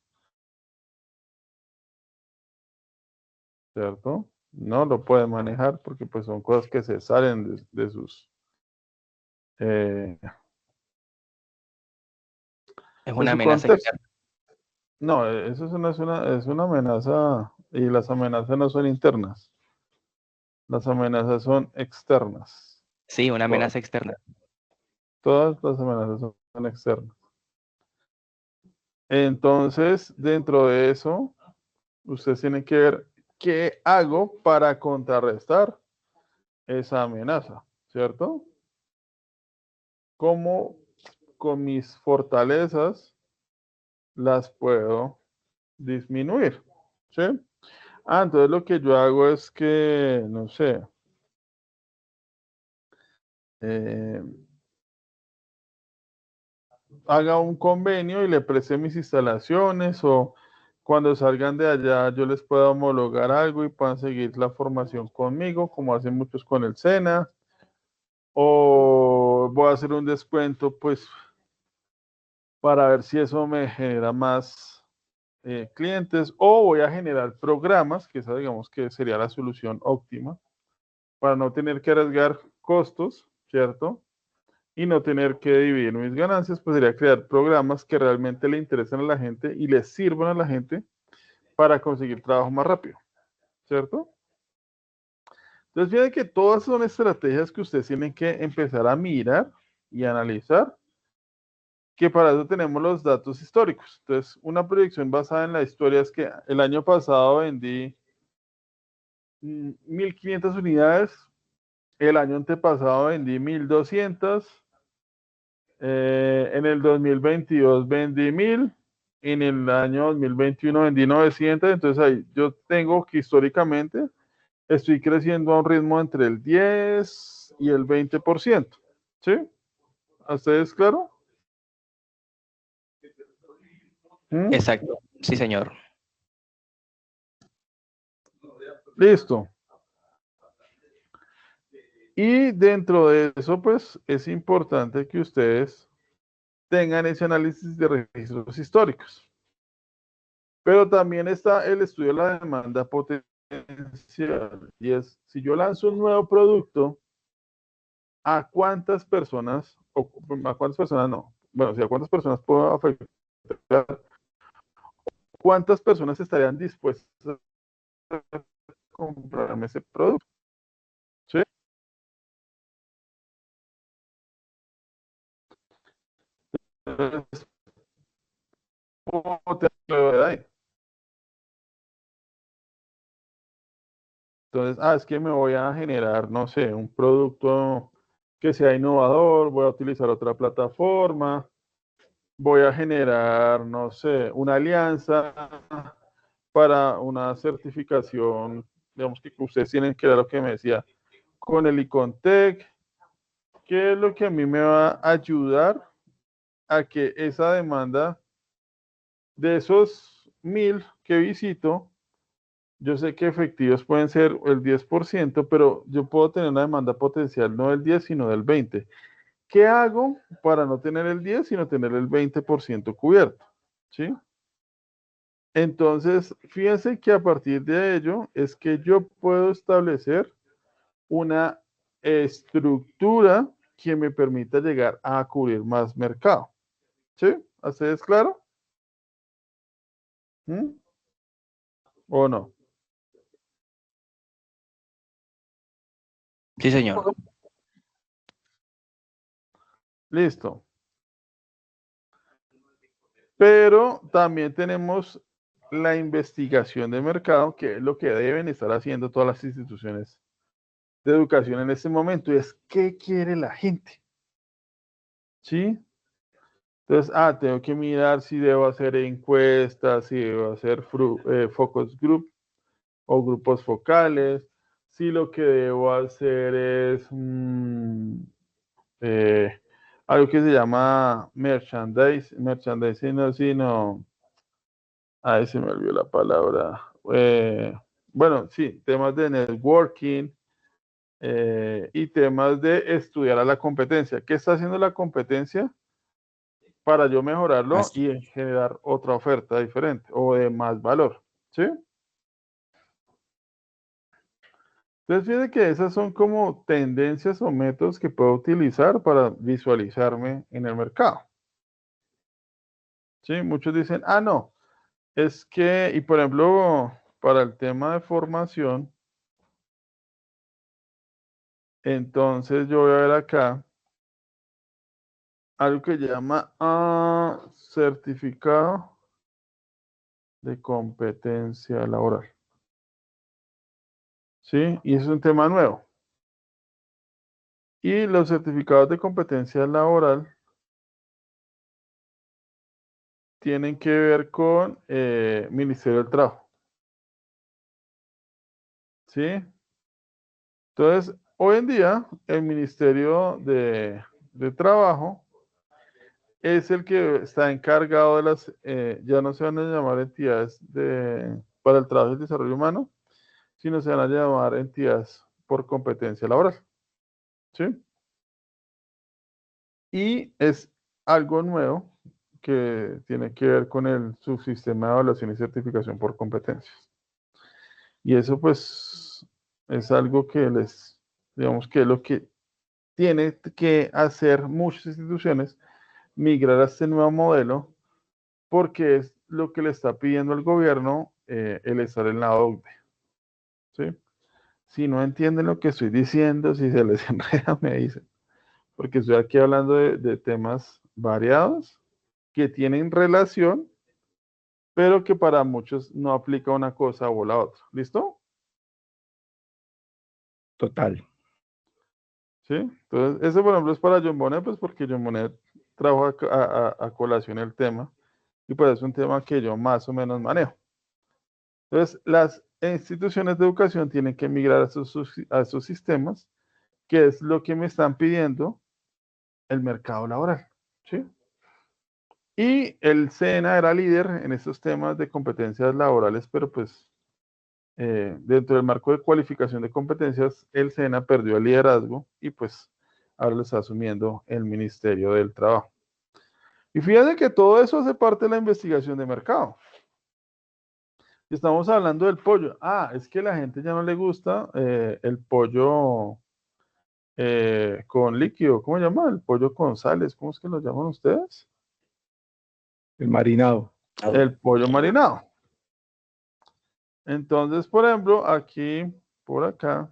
¿cierto? No lo pueden manejar porque pues son cosas que se salen de sus... Es de una su amenaza contexto. externa. No, eso es una amenaza y las amenazas no son internas, las amenazas son externas. Sí, una Todas, amenaza externa. todas las amenazas son externas. Entonces, dentro de eso, ustedes tienen que ver qué hago para contrarrestar esa amenaza, ¿cierto? ¿Cómo con mis fortalezas las puedo disminuir? ¿Sí? Entonces lo que yo hago es que, no sé, haga un convenio y le preste mis instalaciones o cuando salgan de allá yo les pueda homologar algo y puedan seguir la formación conmigo, como hacen muchos con el SENA, o voy a hacer un descuento pues para ver si eso me genera más clientes o voy a generar programas, que esa digamos que sería la solución óptima, para no tener que arriesgar costos, ¿cierto? Y no tener que dividir mis ganancias, pues sería crear programas que realmente le interesen a la gente y le sirvan a la gente para conseguir trabajo más rápido, ¿cierto? Entonces, fíjense que todas son estrategias que ustedes tienen que empezar a mirar y analizar, que para eso tenemos los datos históricos. Entonces, una proyección basada en la historia es que el año pasado vendí 1.500 unidades, el año antepasado vendí 1.200, en el 2022 vendí 1.000, en el año 2021 vendí 900, entonces ahí yo tengo que históricamente estoy creciendo a un ritmo entre el 10 y el 20%. ¿Sí? ¿A ustedes claro? ¿Mm? Exacto. Sí, señor. Listo. Y dentro de eso, pues es importante que ustedes tengan ese análisis de registros históricos. Pero también está el estudio de la demanda potencial. Y es, si yo lanzo un nuevo producto, ¿a cuántas personas, o a cuántas personas no? Bueno, si a cuántas personas puedo afectar, ¿cuántas personas estarían dispuestas a comprarme ese producto? ¿Sí? Entonces, ¿cómo te de ahí? Entonces, es que me voy a generar, no sé, un producto que sea innovador, voy a utilizar otra plataforma, voy a generar, no sé, una alianza para una certificación, digamos que ustedes tienen que dar lo que me decía, con el Icontec, ¿qué es lo que a mí me va a ayudar a que esa demanda de esos 1.000 que visito, yo sé que efectivos pueden ser el 10%, pero yo puedo tener una demanda potencial no del 10, sino del 20. ¿Qué hago para no tener el 10, sino tener el 20% cubierto? ¿Sí? Entonces, fíjense que a partir de ello es que yo puedo establecer una estructura que me permita llegar a cubrir más mercado. ¿Sí? ¿Así es claro? ¿Mm? ¿O no? Sí, señor. Listo. Pero también tenemos la investigación de mercado, que es lo que deben estar haciendo todas las instituciones de educación en este momento, y es qué quiere la gente. ¿Sí? Entonces, tengo que mirar si debo hacer encuestas, si debo hacer focus group o grupos focales, si lo que debo hacer es algo que se llama merchandising, no, sino, ahí se me olvidó la palabra. Bueno, sí, temas de networking y temas de estudiar a la competencia. ¿Qué está haciendo la competencia para yo mejorarlo y generar otra oferta diferente o de más valor? ¿Sí? Entonces, fíjense que esas son como tendencias o métodos que puedo utilizar para visualizarme en el mercado. ¿Sí? Muchos dicen, no, es que, y por ejemplo, para el tema de formación, entonces yo voy a ver acá algo que llama certificado de competencia laboral. ¿Sí? Y es un tema nuevo. Y los certificados de competencia laboral tienen que ver con Ministerio del Trabajo. ¿Sí? Entonces, hoy en día, el Ministerio de Trabajo es el que está encargado de las, ya no se van a llamar entidades para el trabajo y el desarrollo humano, sino se van a llamar entidades por competencia laboral. ¿Sí? Y es algo nuevo que tiene que ver con el subsistema de evaluación y certificación por competencias. Y eso pues es algo que digamos que es lo que tiene que hacer muchas instituciones, migrar a este nuevo modelo, porque es lo que le está pidiendo el gobierno el estar en la OCDE. ¿Sí? Si no entienden lo que estoy diciendo, si se les enreda, me dicen. Porque estoy aquí hablando de temas variados que tienen relación, pero que para muchos no aplica una cosa o la otra. ¿Listo? Total. ¿Sí? Entonces, eso por ejemplo es para John Bonet, pues porque John Bonet trajo a colación el tema y pues es un tema que yo más o menos manejo. Entonces, las instituciones de educación tienen que migrar a esos sistemas, que es lo que me están pidiendo el mercado laboral. ¿Sí? Y el SENA era líder en estos temas de competencias laborales, pero pues dentro del marco de cualificación de competencias, el SENA perdió el liderazgo y pues ahora lo está asumiendo el Ministerio del Trabajo. Y fíjate que todo eso hace parte de la investigación de mercado. Estamos hablando del pollo. Es que a la gente ya no le gusta el pollo con líquido. ¿Cómo se llama? El pollo con sales. ¿Cómo es que lo llaman ustedes? El marinado. El pollo marinado. Entonces, por ejemplo, aquí, por acá,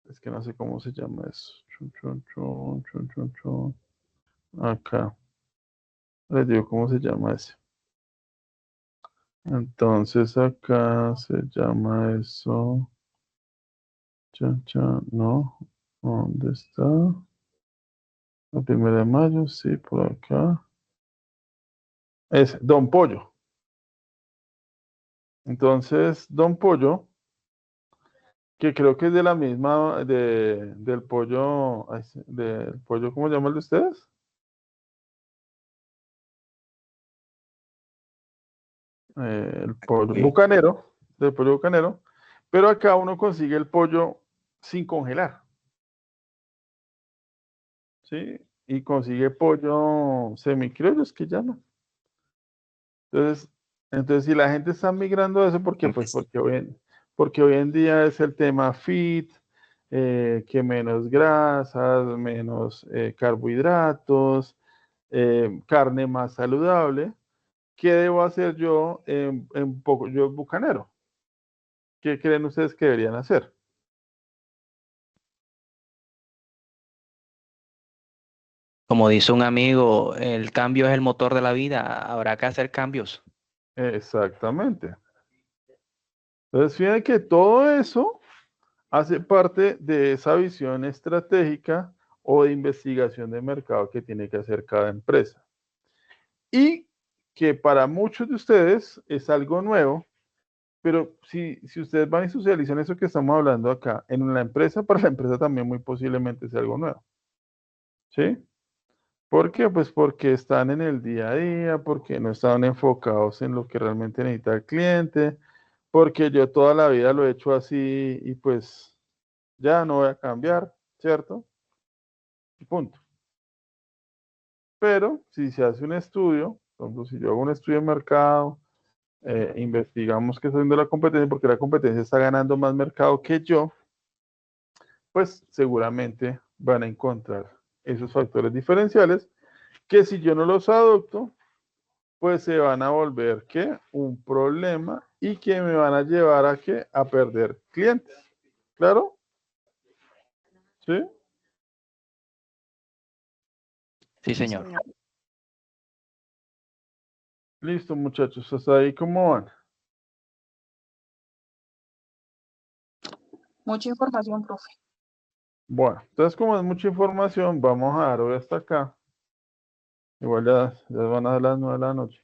es que no sé cómo se llama eso. Acá. Les digo cómo se llama ese. Entonces acá se llama eso. No. ¿Dónde está? La 1 de mayo, sí, por acá. Es Don Pollo. Entonces, Don Pollo, que creo que es de la misma, del pollo, ¿cómo se llama el de ustedes? El pollo bucanero, del pollo bucanero, pero acá uno consigue el pollo sin congelar. ¿Sí? Y consigue pollo semicriollo, es que llama. Entonces, si la gente está migrando a eso, ¿por qué? Pues porque hoy en día es el tema fit, que menos grasas, menos carbohidratos, carne más saludable. ¿Qué debo hacer yo yo bucanero? ¿Qué creen ustedes que deberían hacer? Como dice un amigo, el cambio es el motor de la vida, habrá que hacer cambios. Exactamente. Entonces, fíjense que todo eso hace parte de esa visión estratégica o de investigación de mercado que tiene que hacer cada empresa. Y que para muchos de ustedes es algo nuevo, pero si ustedes van y socializan eso que estamos hablando acá en la empresa, para la empresa también muy posiblemente sea algo nuevo. ¿Sí? ¿Por qué? Pues porque están en el día a día, porque no están enfocados en lo que realmente necesita el cliente, porque yo toda la vida lo he hecho así y pues ya no voy a cambiar, ¿cierto? Y punto. Pero si se hace un estudio, entonces si yo hago un estudio de mercado, investigamos qué está haciendo la competencia, porque la competencia está ganando más mercado que yo, pues seguramente van a encontrar esos factores diferenciales que si yo no los adopto, pues se van a volver ¿qué? Un problema y que me van a llevar a ¿qué? A perder clientes. ¿Claro? ¿Sí? Sí, señor. Listo, muchachos. ¿Hasta ahí cómo van? Mucha información, profe. Bueno, entonces como es mucha información, vamos a dar hoy hasta acá. Igual ya van a dar las 9 de la noche.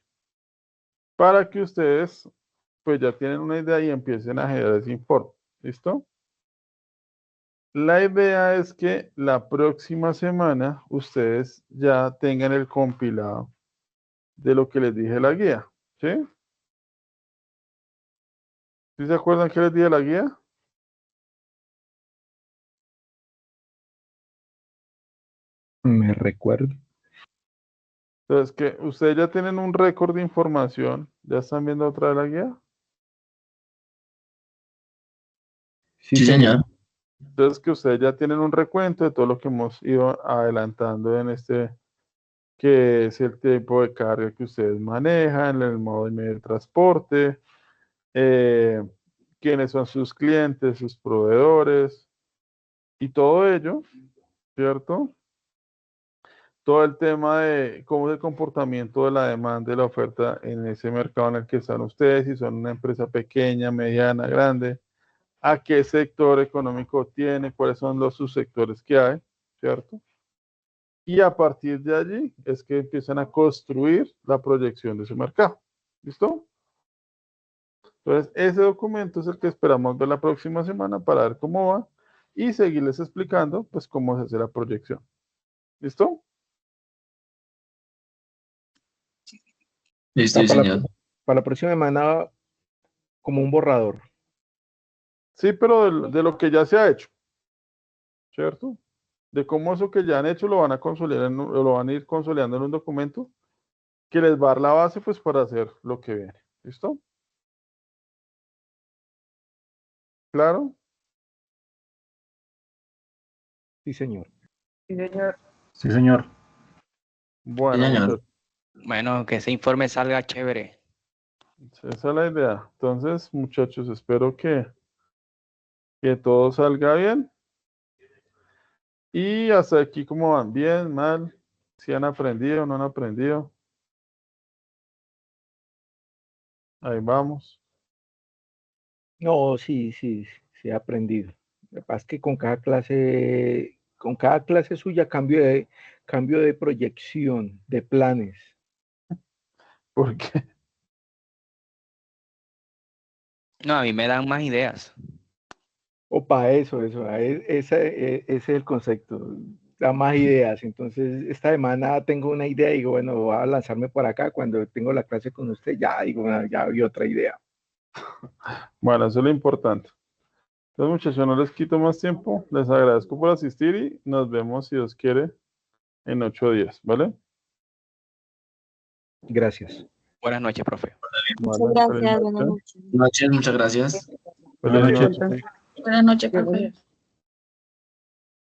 Para que ustedes pues ya tienen una idea y empiecen a generar ese informe. ¿Listo? La idea es que la próxima semana ustedes ya tengan el compilado de lo que les dije la guía. ¿Sí? ¿Sí se acuerdan que les dije la guía? Me recuerdo. Entonces, que ustedes ya tienen un récord de información. ¿Ya están viendo otra de la guía? Sí, señor. Entonces, que ustedes ya tienen un recuento de todo lo que hemos ido adelantando en este, que es el tipo de carga que ustedes manejan, el modo y medio de transporte, quiénes son sus clientes, sus proveedores, y todo ello, ¿cierto? Todo el tema de cómo es el comportamiento de la demanda y la oferta en ese mercado en el que están ustedes, si son una empresa pequeña, mediana, grande, a qué sector económico tiene, cuáles son los subsectores que hay, ¿cierto? Y a partir de allí es que empiezan a construir la proyección de su mercado. ¿Listo? Entonces, ese documento es el que esperamos ver la próxima semana para ver cómo va y seguirles explicando, pues, cómo se hace la proyección. ¿Listo? Listo, señor. Para la próxima semana, como un borrador. Sí, pero de lo que ya se ha hecho, ¿cierto? De cómo eso que ya han hecho lo van a consolidar, lo van a ir consolidando en un documento que les va a dar la base, pues, para hacer lo que viene. ¿Listo? ¿Claro? Sí, señor. Sí, señor. Sí, señor. Bueno, Sí, señor. muchachos, Bueno, que ese informe salga chévere. esa es la idea. Entonces, muchachos, espero que todo salga bien. Y hasta aquí, ¿cómo van? ¿Bien? ¿Mal? ¿Si han aprendido? ¿No han aprendido? Ahí vamos. No, sí he aprendido. Lo que pasa es que con cada clase suya cambio de proyección, de planes. ¿Por qué? No, a mí me dan más ideas. Opa, ese es el concepto. Da más ideas. Entonces, esta semana tengo una idea y digo, bueno, voy a lanzarme por acá. Cuando tengo la clase con usted, ya digo, bueno, ya vi otra idea. Bueno, eso es lo importante. Entonces, muchachos, no les quito más tiempo. Les agradezco por asistir y nos vemos, si Dios quiere, en 8 días, ¿vale? Gracias. Buenas noches, profe. Muchas Vale, feliz gracias, buenas noche. noches. Noches, muchas gracias. Feliz Buenas noches. noche. Buenas noches, profe.